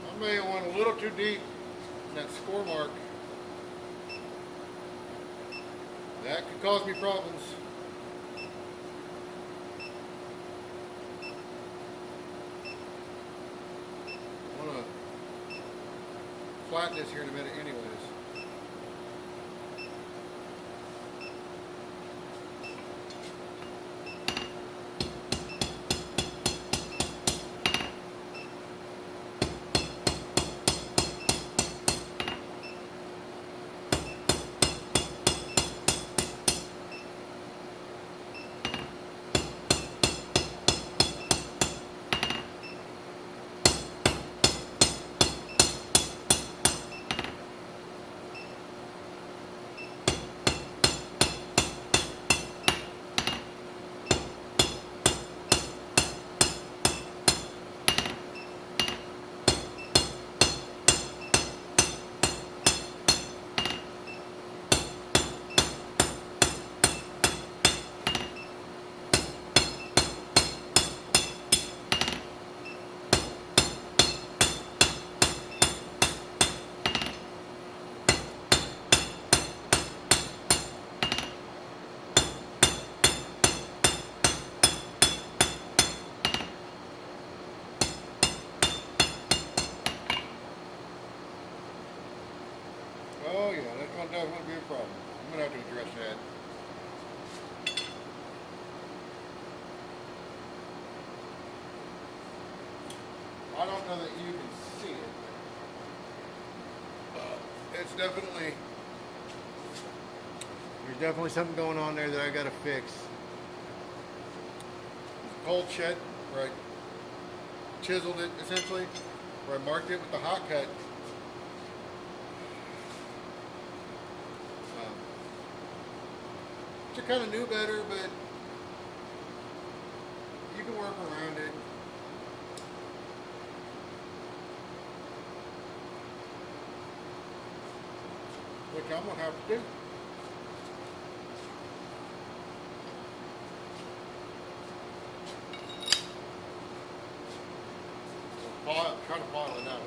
I may have went a little too deep in that score mark. That could cause me problems. I'm gonna flatten this here in a minute anyways. Oh yeah, that's gonna definitely be a problem. I'm gonna have to address that. I don't know that you can see it. It's definitely, there's definitely something going on there that I gotta fix. Cold shed where I chiseled it essentially, where I marked it with the hot cut. Which I kind of knew better, but you can work around it. Which I'm going to have to do. Try to file it out.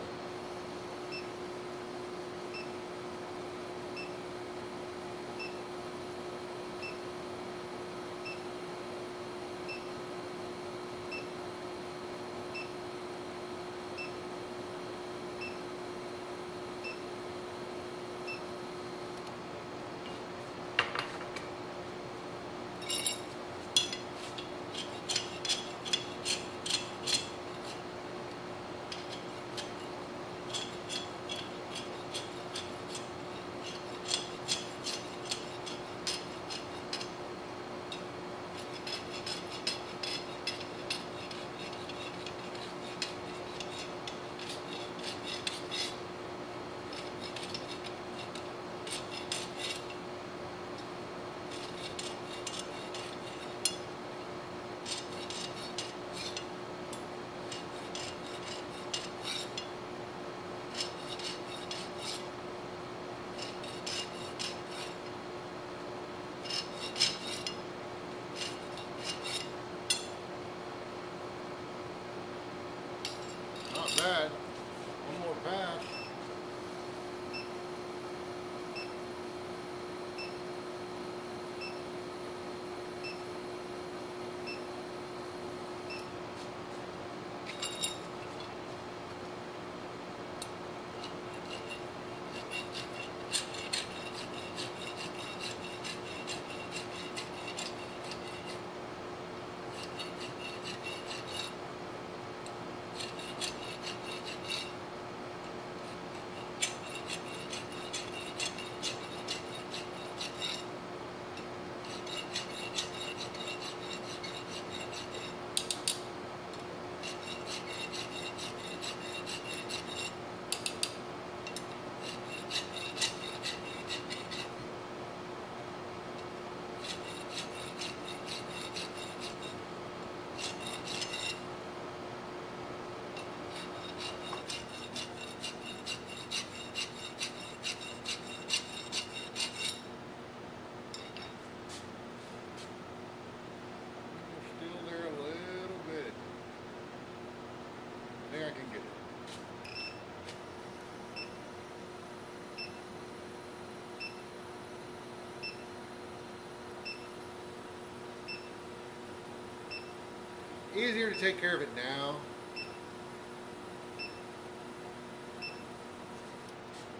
easier to take care of it now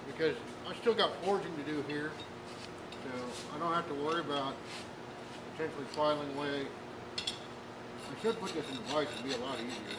because I still got forging to do here, so I don't have to worry about potentially filing away. I should put this in the vise, it'd be a lot easier.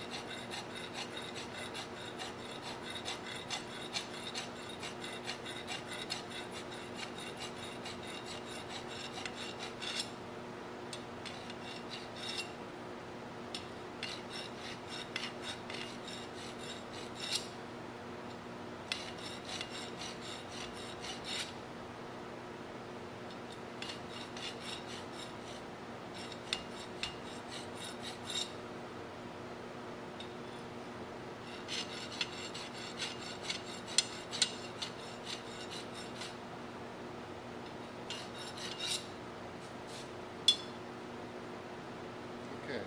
Okay,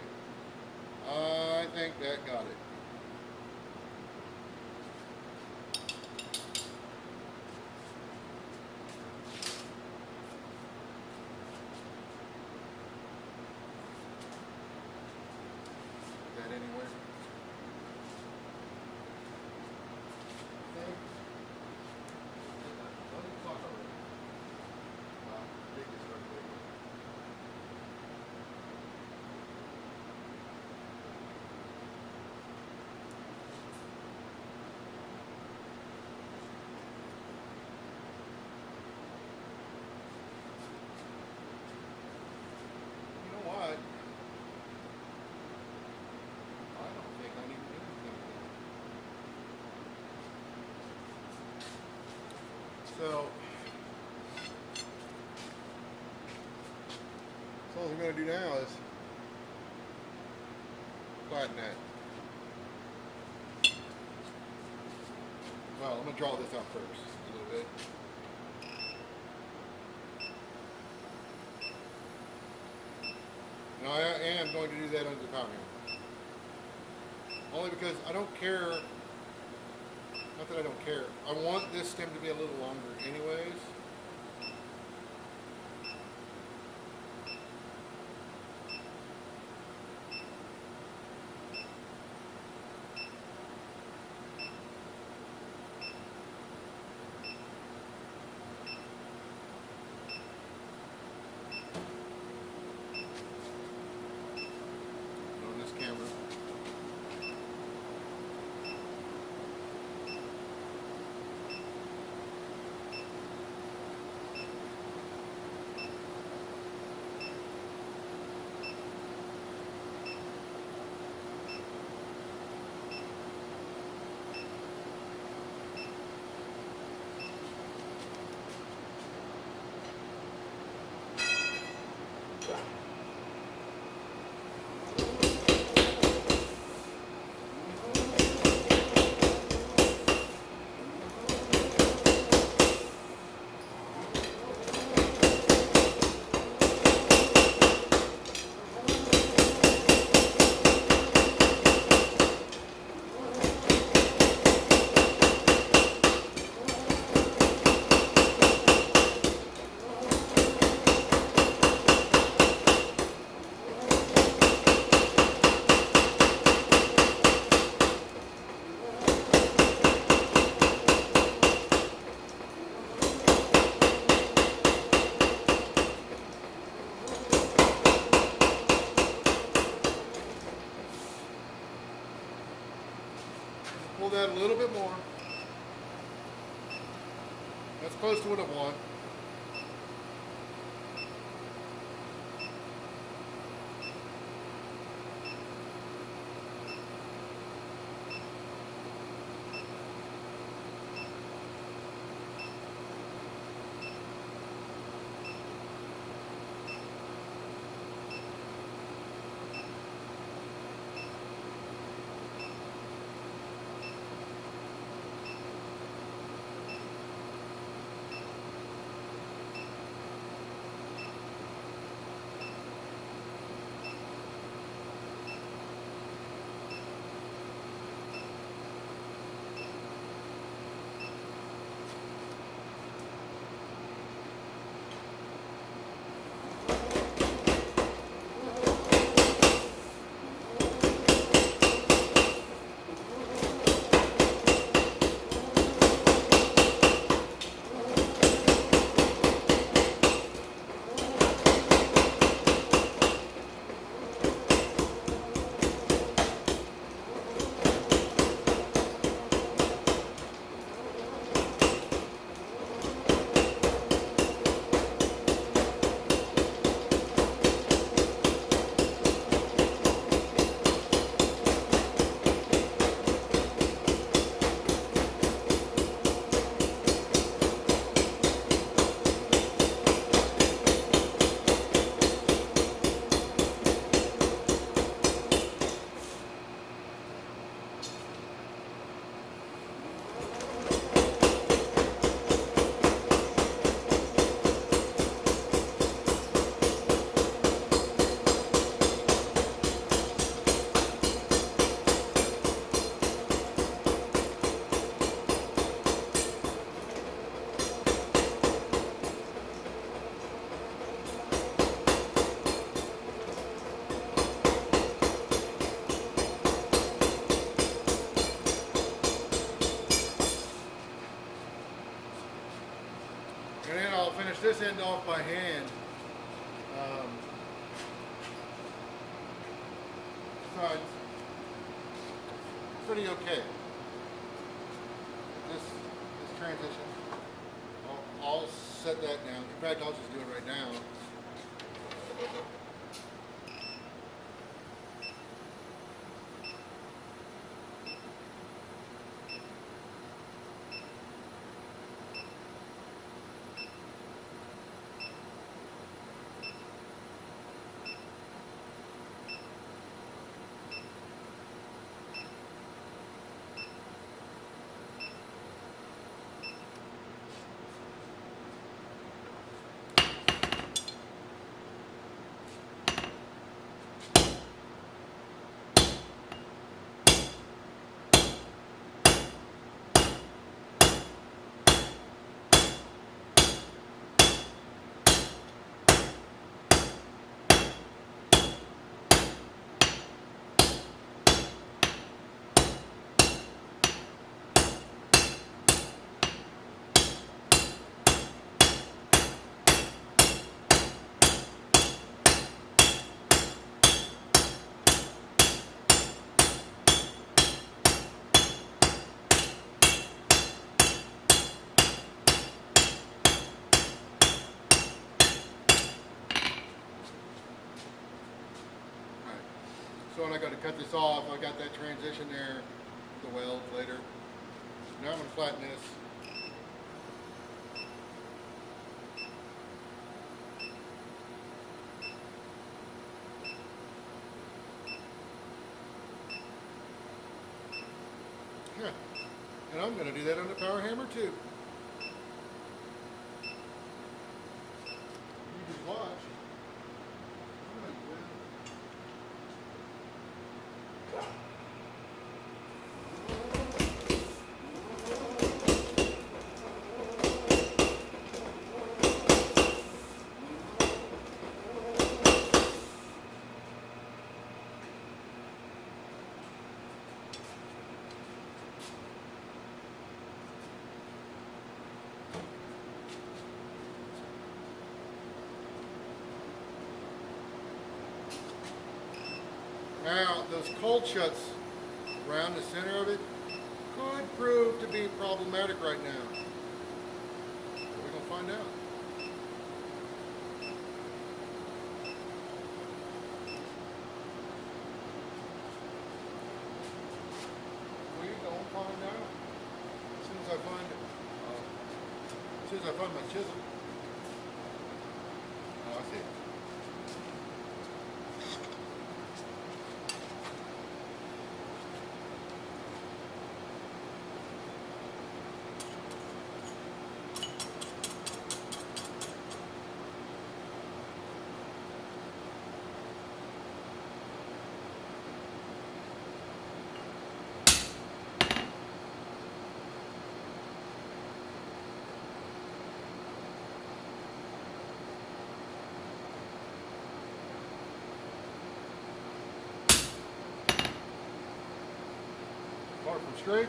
I think that got it. That anywhere? Think? Let me talk already. Wow, big is right there. You know what? I don't think I need to do anything with it. So, all we're going to do now is flatten that. Well, I'm going to draw this out first a little bit. Now I am going to do that under the power hammer. Only because I don't care, not that I don't care, I want this stem to be a little longer anyways. On this camera. Pull that a little bit more. That's close to what I want. this end off by hand. So it's pretty okay. This transition, I'll set that down. In fact, I'll just do it right now. So when I got to cut this off, I got that transition there, the weld later. Now I'm going to flatten this. Yeah. And I'm going to do that on the power hammer too. You just watch. Now, those cold shuts around the center of it could prove to be problematic right now. We're going to find out. We're going to find out. As soon as I find my chisel. Oh, I see it. Far from straight.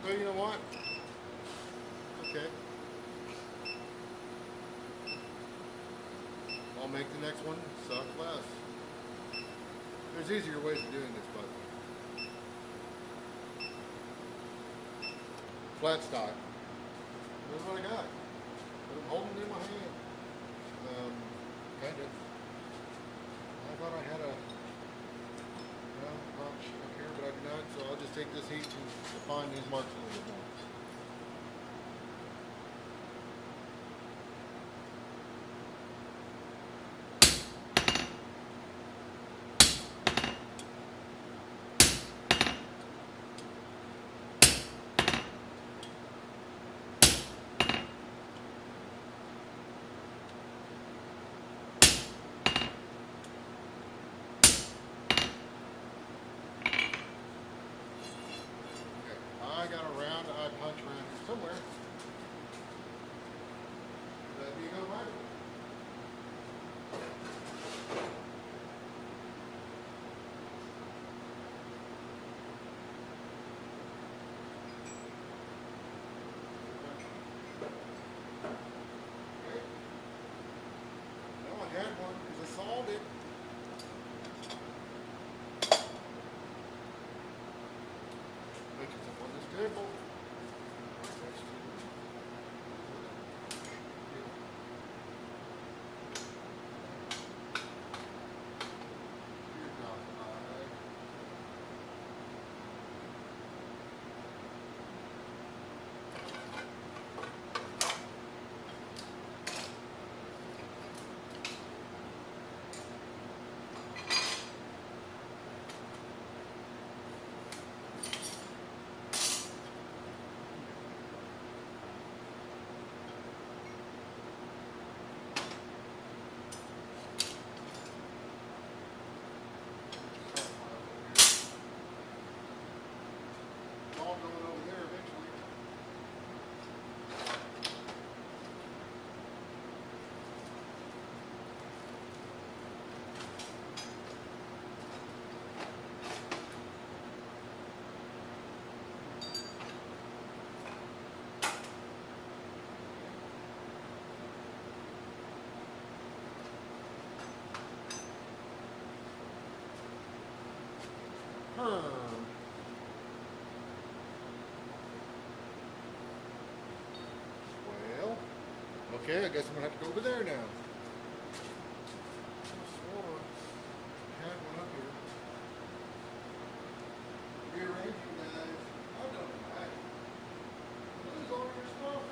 Well, you know what? Okay. I'll make the next one suck less. There's easier ways of doing this, but flat stock. Here's what I got. But I'm holding it in my hand. Kind of. I thought I had a pouch up here, but I do not. So I'll just take this heat and define these marks a little bit more. I got a round eye punch around here somewhere. That'd be a good one. Okay. No, I had one because I solved it. Put yourself on this table. All going over there eventually. Well, okay, I guess I'm gonna have to go over there now. Swore I had one up here. Rearranging, guys. I've done it right. Lose all your stuff.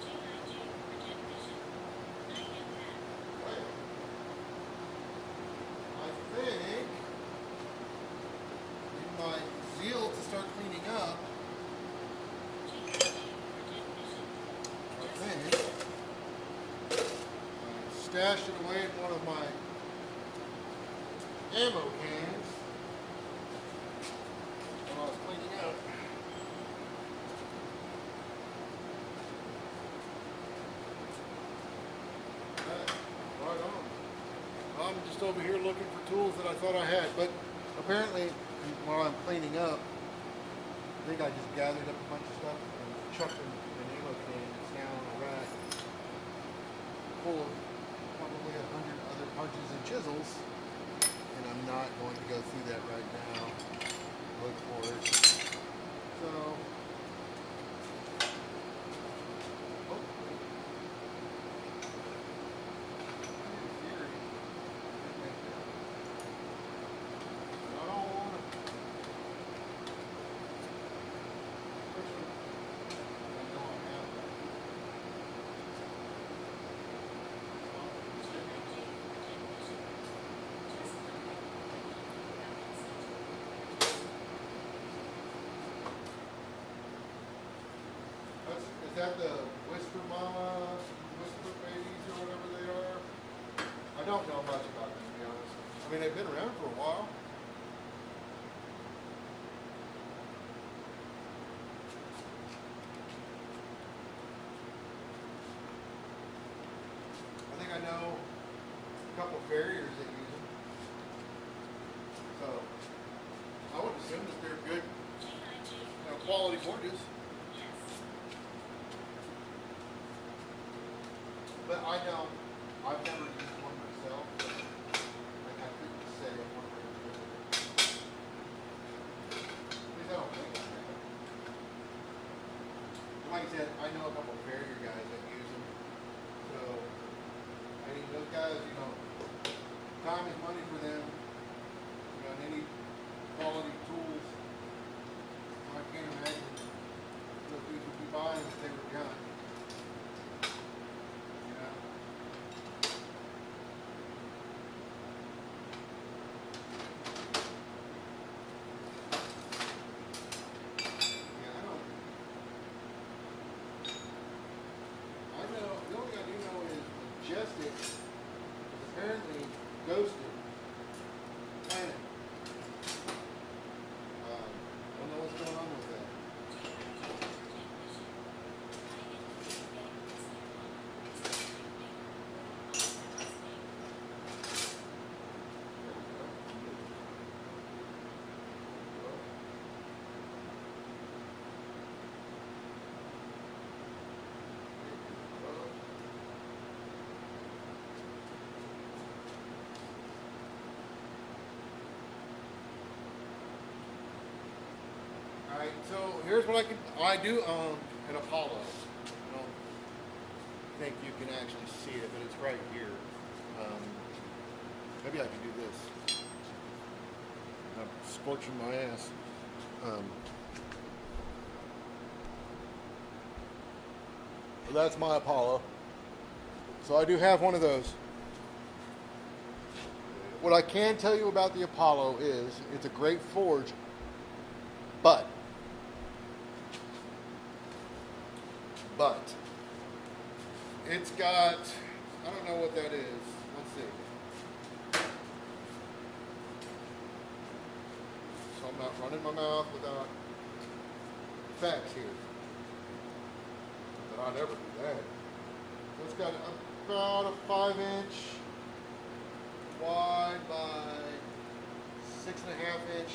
J.I.J. Bridget Mission. I am back. Well, I think in my zeal to start cleaning up, J.I.J. Bridget Mission. I think I stashed it away in one of my ammo cans when I was cleaning out. Right on. I'm just over here looking for tools that I thought I had, but apparently while I'm cleaning up, I think I just gathered up a bunch of stuff and chucked them in an ammo can. It's now on a rack full of probably 100 other punches and chisels, and I'm not going to go through that right now. Look for it. So, hopefully, in theory, I don't want to push it. I know I have that. J.I.J. Bridget Mission. Just like that the Whisper Mama, Whisper Babies, or whatever they are? I don't know much about them, to be honest. I mean, they've been around for a while. I think I know a couple of farriers that use them. So, I would assume that they're good, quality forges. Yes. But I've never used one myself. So I couldn't say one way or the other. At least I don't think I have. Like I said, I know a couple of farrier guys that use them. So, I mean, those guys, time is money for them. And they need quality tools. So I can't imagine those dudes would be buying if they were junk. Majestic is apparently ghosted planet. Don't know what's going on with that. Alright, so here's what I do own an Apollo. I don't think you can actually see it, but it's right here. Maybe I can do this. I'm scorching my ass. That's my Apollo. So I do have one of those. What I can tell you about the Apollo is it's a great forge, but it's got, I don't know what that is. Let's see. So I'm not running my mouth without facts here. But I'd ever do that. So it's got about a 5-inch wide by 6.5-inch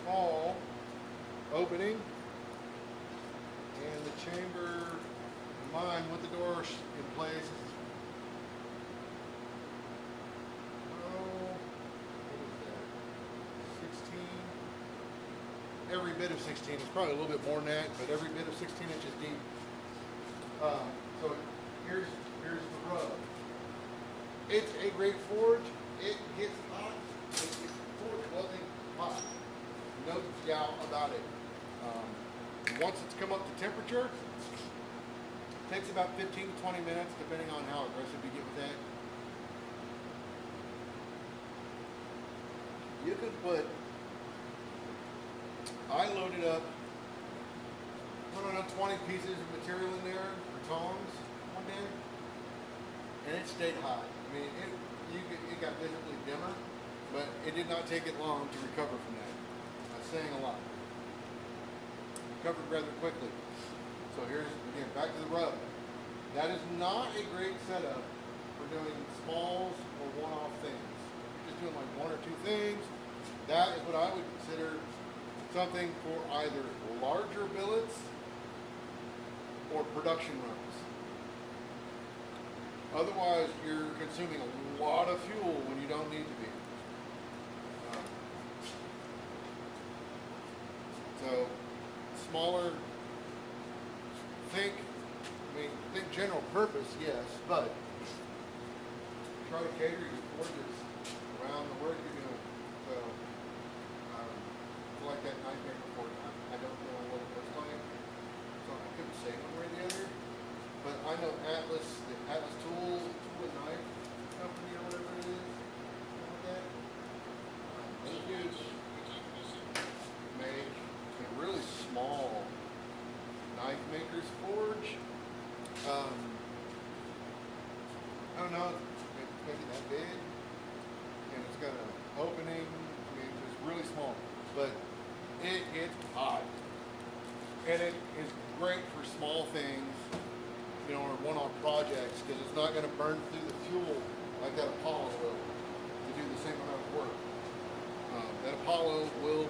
tall opening, and the chamber in mine with the door in place is, what is that, 16, every bit of 16, it's probably a little bit more than that, but every bit of 16 inches deep. So here's the rub. It's a great forge. It gets hot. It's forge welding hot. No doubt about it. Once it's come up to temperature, it takes about 15 to 20 minutes, depending on how aggressive you get with that. You could put, I loaded up, I don't know, 20 pieces of material in there for tongs one day, and it stayed hot. I mean, it got visibly dimmer, but it did not take it long to recover from that. That's saying a lot. Recovered rather quickly. So here's, again, back to the rub. That is not a great setup for doing smalls or one-off things. If you're just doing like one or two things, that is what I would consider something for either larger billets or production runs. Otherwise, you're consuming a lot of fuel when you don't need to be. So, smaller, think general purpose, yes, but try to cater your forges around the work you're doing. So, like that knife maker forge, I don't know what it looks like, so I couldn't say one way or the other. But I know Atlas, the Atlas Tool and Knife Company or whatever it is, something like that. Those dudes make a really small knife maker's forge. don't know, it's maybe that big, and it's got an opening. I mean, it's really small, but it gets hot, and it is great for small things, you know, or one-off projects, because it's not going to burn through the fuel like that Apollo will to do the same amount of work. That Apollo will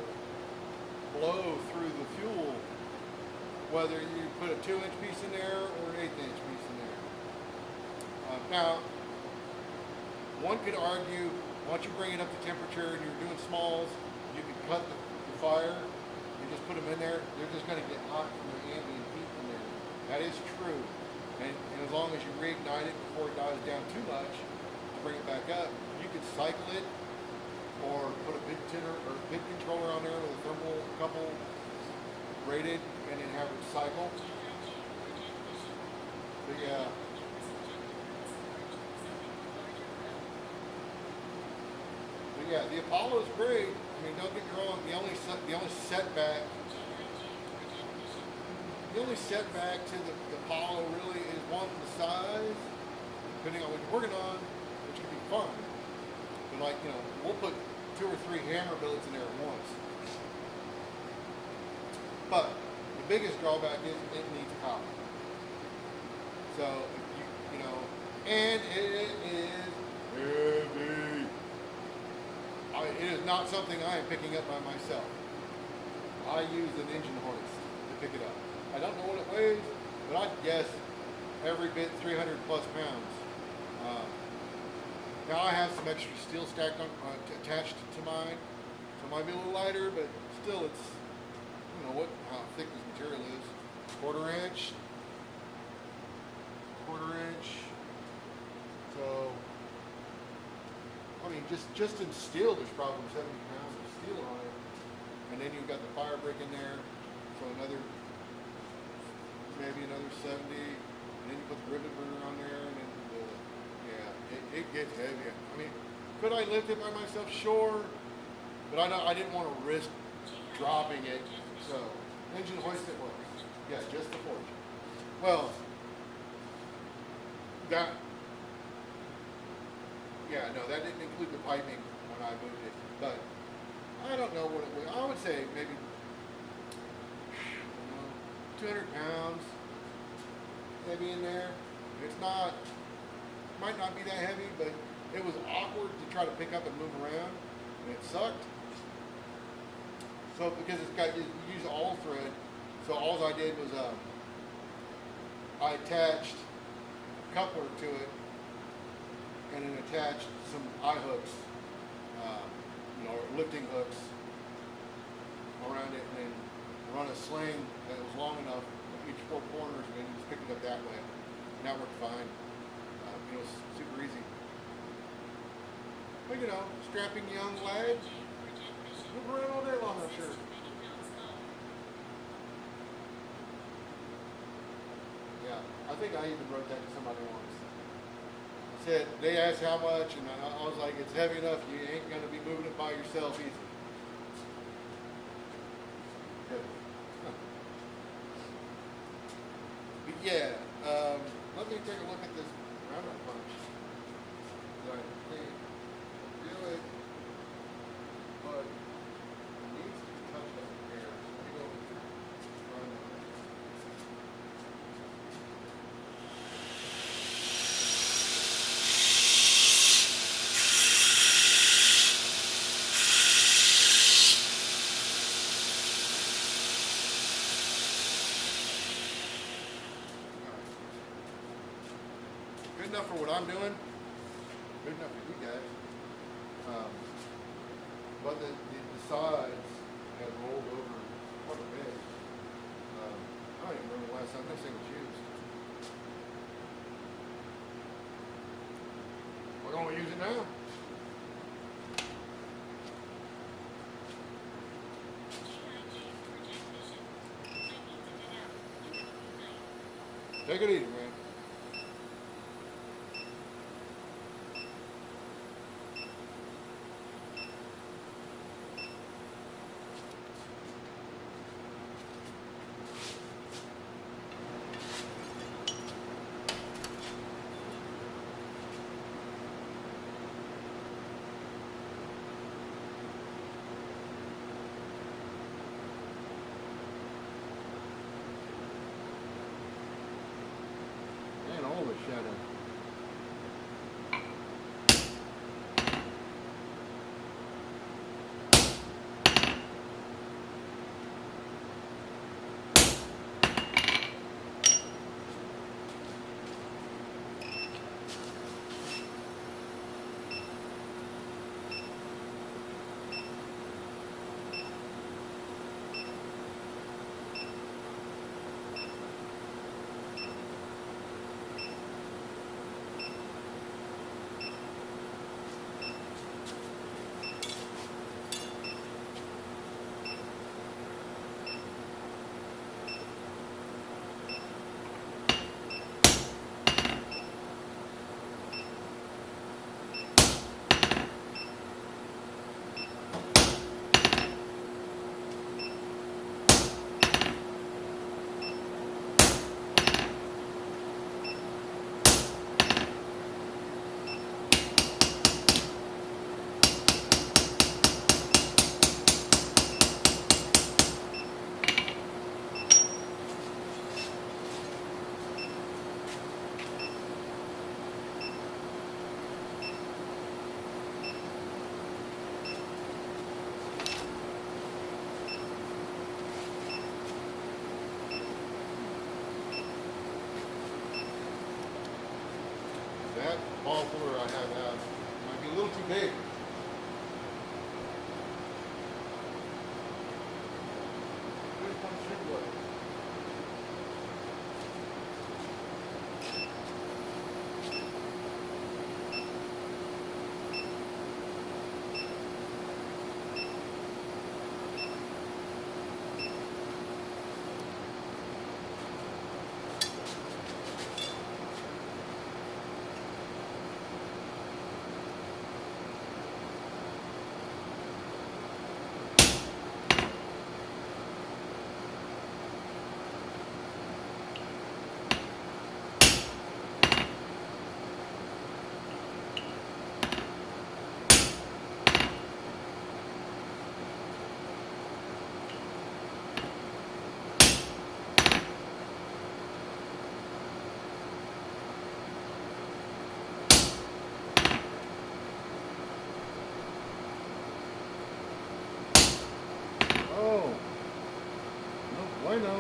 blow through the fuel, whether you put a 2-inch piece in there or an 1/8 inch piece in there. Now, one could argue, once you bring it up to temperature and you're doing smalls, you can cut the fire. You just put them in there. They're just going to get hot from the ambient heat in there. That is true. And as long as you reignite it before it dies down too much to bring it back up, you could cycle it or put a big tenor or big controller on there with a thermal couple rated and then have it cycle. But yeah. But yeah, the Apollo is great. I mean, don't get me wrong. The only setback to the Apollo really is one, the size, depending on what you're working on, which can be fun. But like, you know, we'll put 2 or 3 hammer billets in there at once. But the biggest drawback is it needs copper. So if you know, and it is heavy. It is not something I am picking up by myself. I use an engine hoist to pick it up. I don't know what it weighs, but I'd guess every bit 300 plus pounds. Now I have some extra steel stacked on, attached to mine, so it might be a little lighter, but still it's, you know, how thick this material is. Quarter inch. So, I mean, just in steel, there's probably 70 pounds of steel on it. And then you've got the fire brick in there, so maybe another 70. And then you put the rivet burner on there, and then it gets heavy. I mean, could I lift it by myself? Sure, but I didn't want to risk dropping it. So engine hoist it was. Yeah, just the forge. Well, that didn't include the piping when I moved it, but I don't know what it was. I would say maybe 200 pounds, maybe in there. It's not. Might not be that heavy, but it was awkward to try to pick up and move around, and it sucked. So because you use all thread, so all I did was I attached a coupler to it, and then attached some eye hooks, lifting hooks around it, and then run a sling that was long enough each 4 corners, and then you just pick it up that way, and that worked fine. It's super easy. But strapping young lad, move around all day long, I'm sure. Yeah, I think I even wrote that to somebody once. I said, they asked how much, and I was like, it's heavy enough, you ain't going to be moving it by yourself easy. But yeah, let me take a look at this roundup punch. I can't do it, but it needs to touch up here. Let me go with the roundup. Good enough for what I'm doing. Good enough for you guys. But the sides have rolled over quite a bit. I don't even remember the last time this thing was used. We're going to use it now. Take it easy, man. shadow. That ball puller I have out might be a little too big. Here's one should work. Oh, no bueno.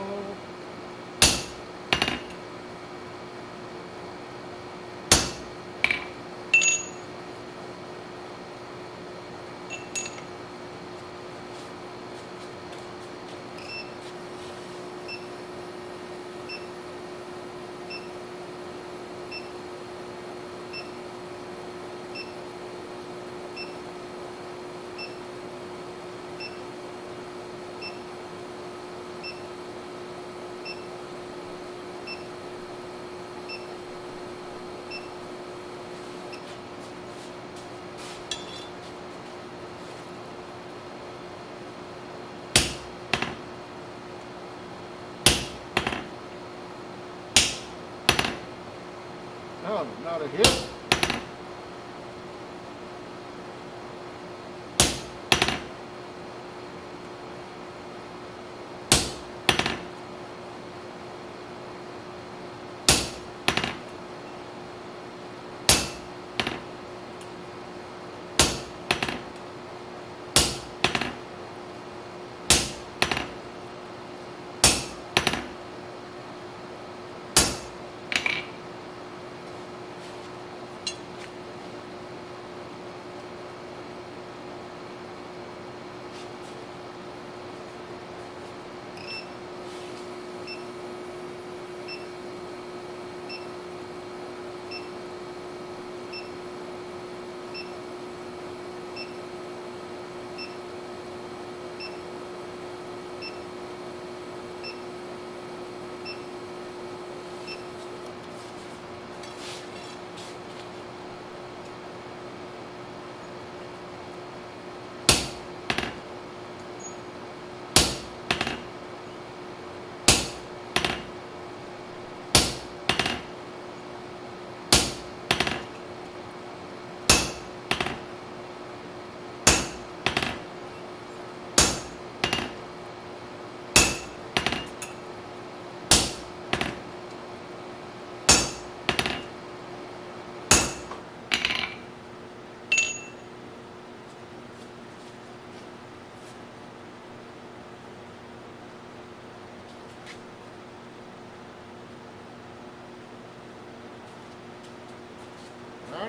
No, not a hit.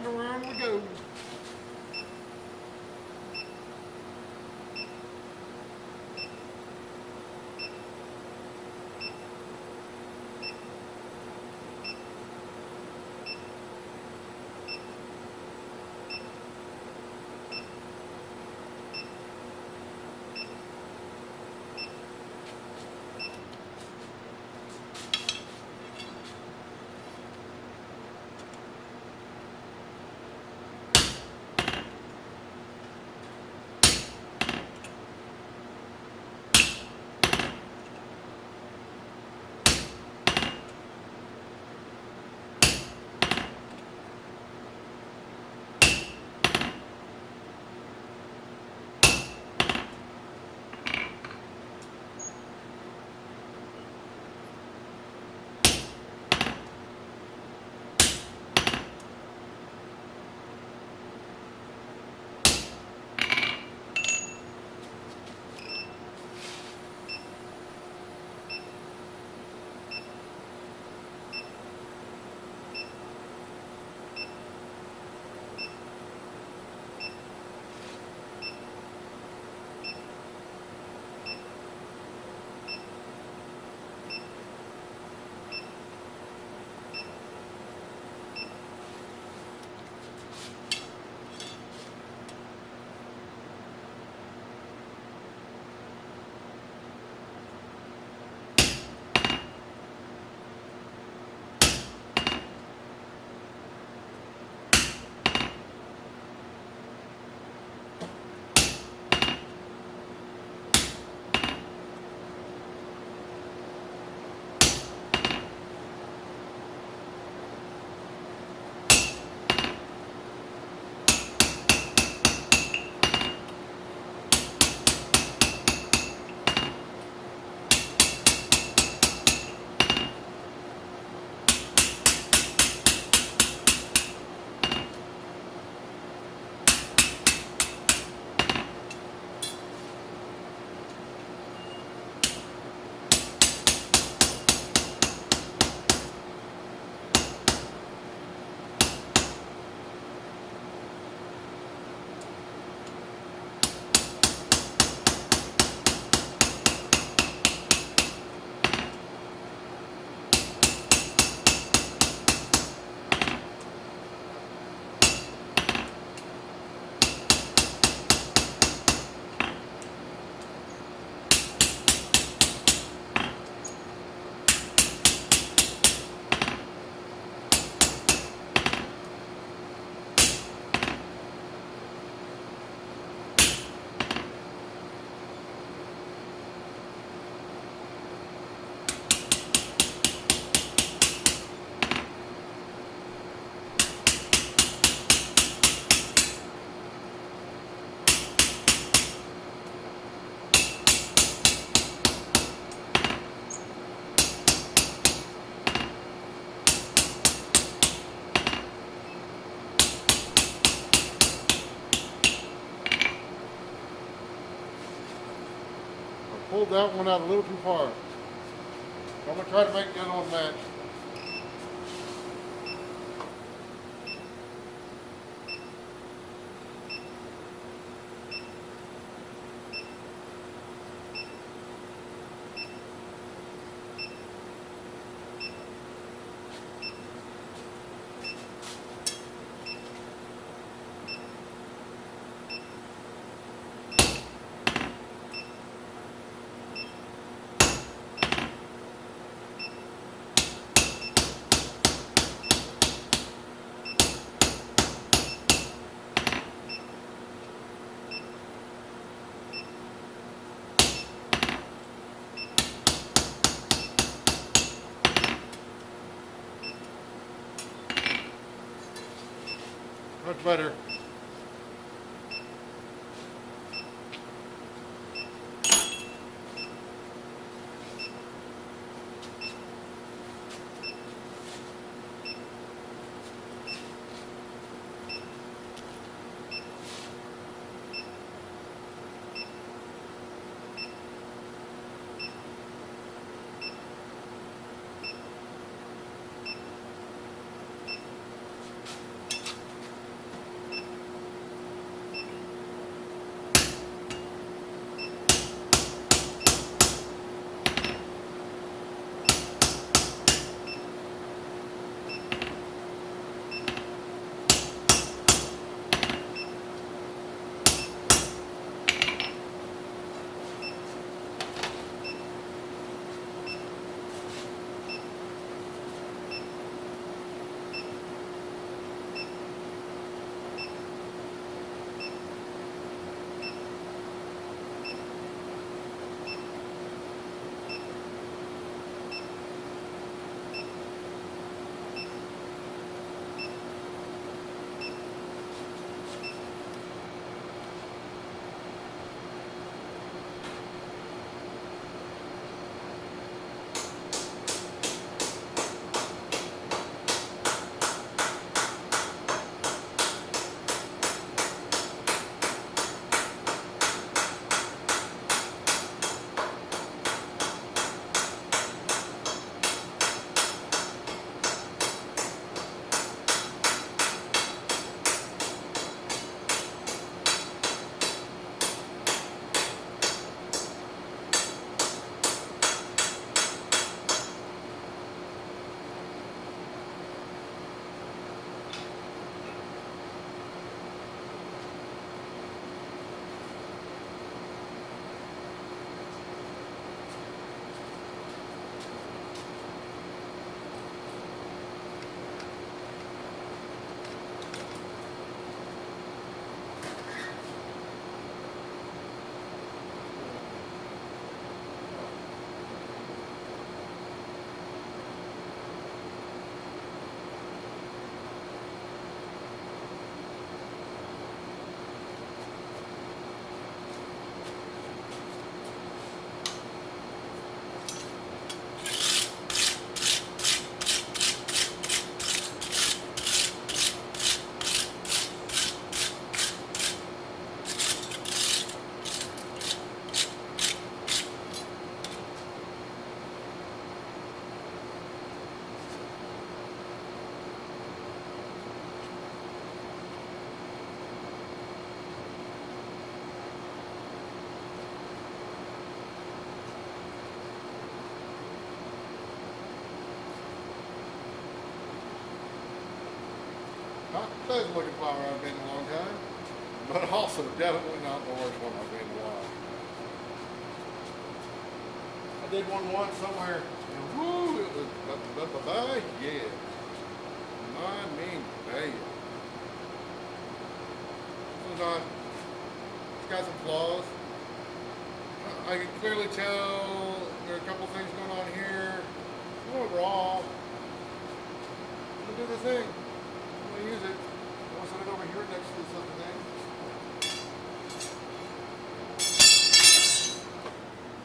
Round and round we go. Pulled that one out a little too far. I'm gonna try to make the other one match. Much better. Not the best looking flower I've been in a long time, but also definitely not the worst one I've been in a while. I did one once somewhere, and whoo, it was bye-bye, yeah. I mean, bad. It's not, it's got some flaws. I can clearly tell there are a couple things going on here. Overall, I'm gonna do the thing. I'm gonna use it. I'm gonna set it over here next to this other thing.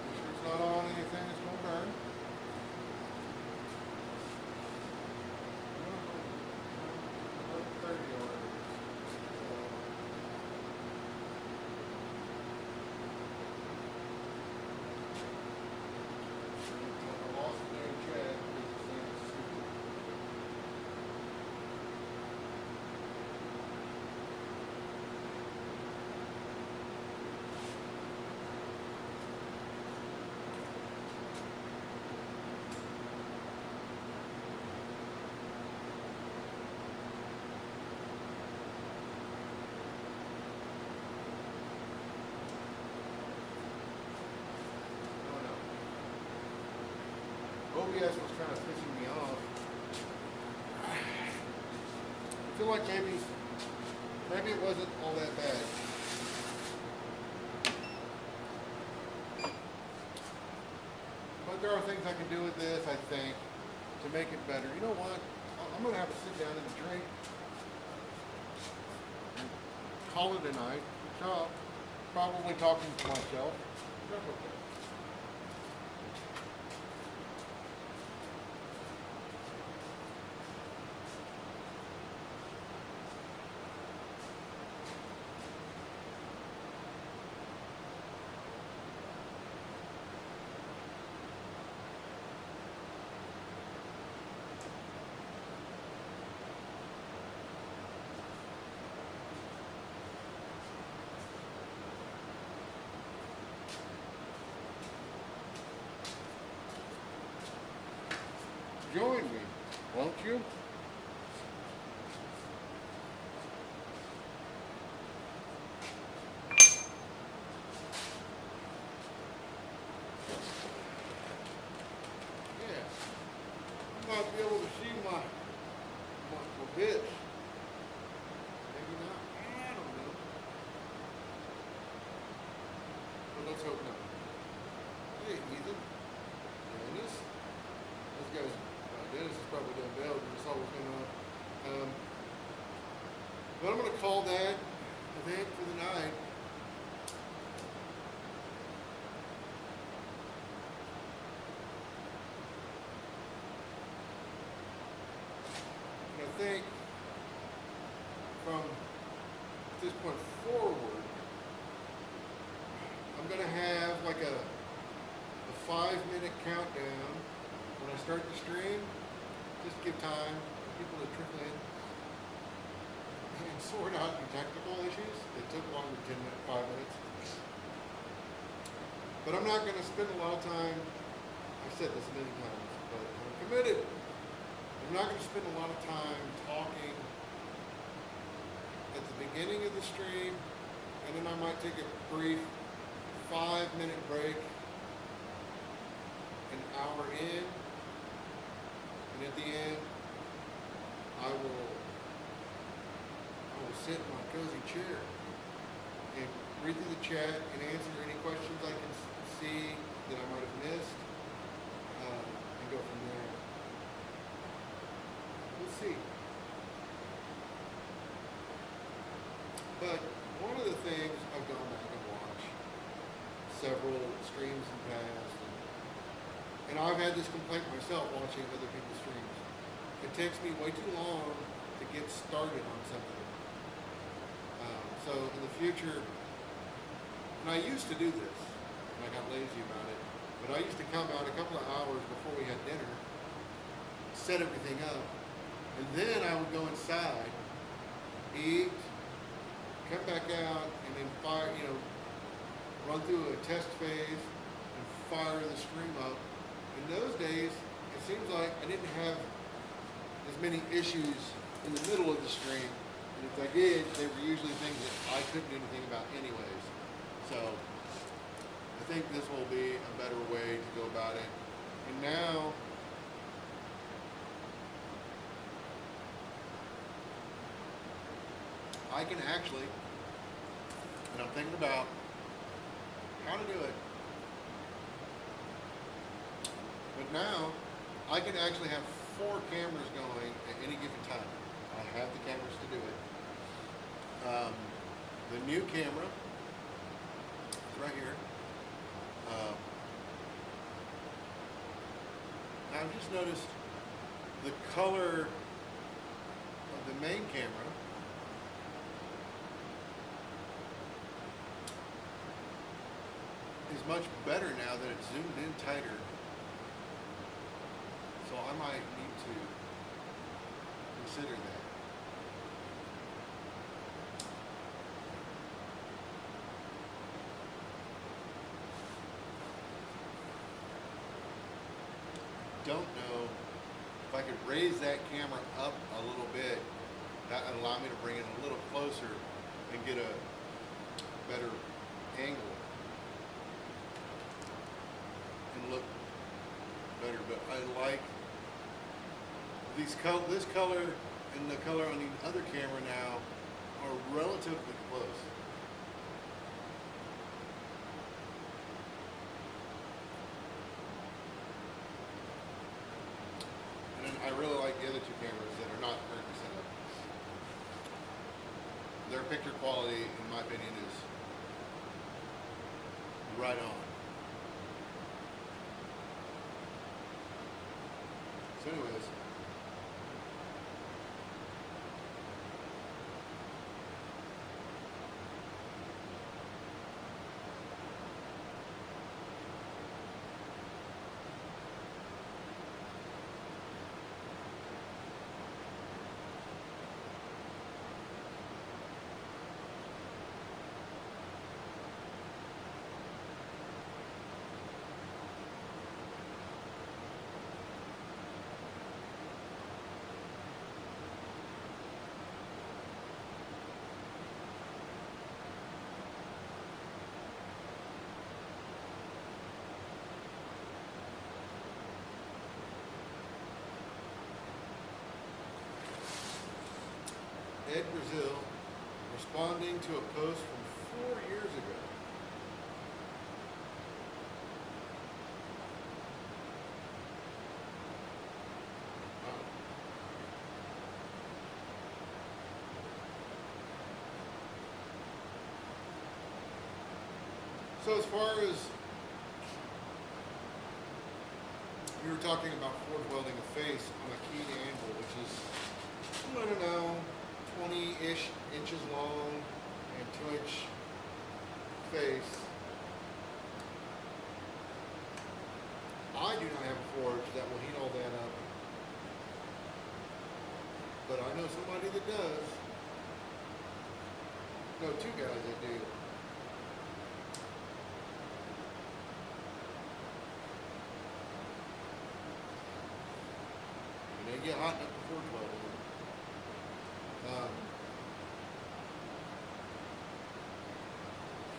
Make sure it's not on anything that's gonna burn. OBS was kind of pissing me off. I feel like maybe it wasn't all that bad. But there are things I can do with this, I think, to make it better. You know what? I'm going to have to sit down and drink and call it a night. So, probably talking to myself. That's okay. Join me, won't you? Yeah. You might be able to see my bits. Maybe not. I don't know. But let's hope not. Hey, Ethan. Dennis. Those guys. Dennis is probably done bail because it's always been on. But I'm going to call that event for the night. And I think from this point forward, I'm going to have like a 5-minute countdown when I start the stream. Just give time for people to trickle in and sort out the technical issues. They took longer than 5 minutes. But I'm not going to spend a lot of time, I've said this many times, but I'm committed. I'm not going to spend a lot of time talking at the beginning of the stream, and then I might take a brief 5-minute break an hour in. And at the end, I will sit in my cozy chair and read through the chat and answer any questions I can see that I might have missed, and go from there. We'll see. But one of the things I've gone back and watched several streams in the past. And I've had this complaint myself watching other people's streams. It takes me way too long to get started on something. So in the future, and I used to do this, and I got lazy about it, but I used to come out a couple of hours before we had dinner, set everything up, and then I would go inside, eat, come back out, and then run through a test phase, and fire the stream up. In those days, it seems like I didn't have as many issues in the middle of the stream And if I did, they were usually things that I couldn't do anything about anyways. So I think this will be a better way to go about it. And now I can actually, and I'm thinking about how to do it, but now I can actually have 4 cameras going at any given time. I have the cameras to do it. The new camera is right here. I've just noticed the color of the main camera is much better now that it's zoomed in tighter. So I might need to consider that. Don't know if I could raise that camera up a little bit. That would allow me to bring it a little closer and get a better angle and look better. But I like this color and the color on the other camera now are relatively close. I really like the other 2 cameras that are not currently set up. Their picture quality, in my opinion, is right on. So anyways, Ed Brazil responding to a post from 4 years ago. So as far as we were talking about forge welding a face on a keyed anvil, which is, I don't know, 20-ish inches long and 2-inch face. I do not have a forge that will heat all that up, but I know somebody that does. No, 2 guys that do. And they get hot enough to forge weld in.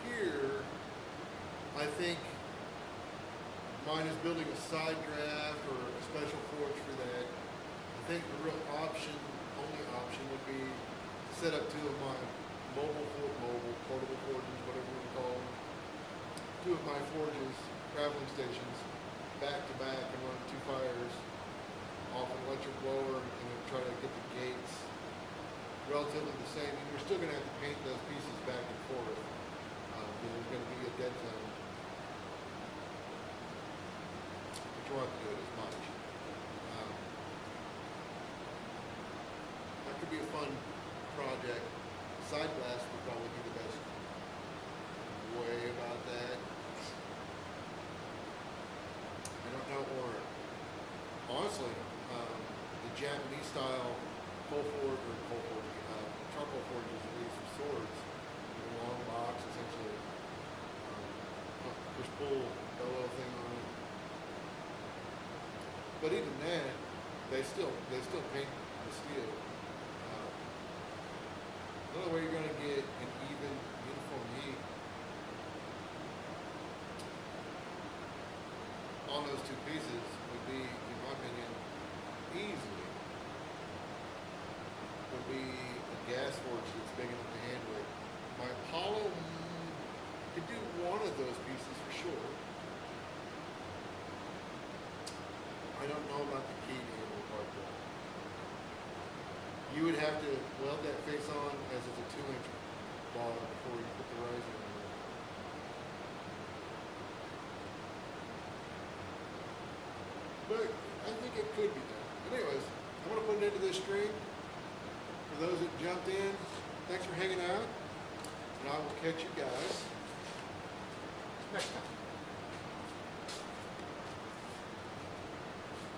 Here, I think mine is building a side draft or a special forge for that. I think the real only option would be to set up 2 of my portable forges, whatever you call them. 2 of my forges, traveling stations, back to back and run 2 fires off an electric blower and then try to get the gates relatively the same. And you're still going to have to paint those pieces back and forth because there's going to be a dead zone. But you won't have to do it as much. That could be a fun project. Side blast would probably be the best way about that. I don't know, or honestly, the Japanese style charcoal forges that we use for swords, with a long box, essentially, push-pull bellow thing on it. But even then, they still paint the steel. The only way you're gonna get an even, uniform heat on those two pieces would be, in my opinion, easily would be a gas forge that's big enough to handle it. My Apollo could do one of those pieces for sure. I don't know about the key handle part though. You would have to weld that face on as it's a 2-inch bar before you put the riser in there. But I think it could be done. But anyways, I'm gonna put it into this stream. For those that jumped in, thanks for hanging out. And I will catch you guys next time.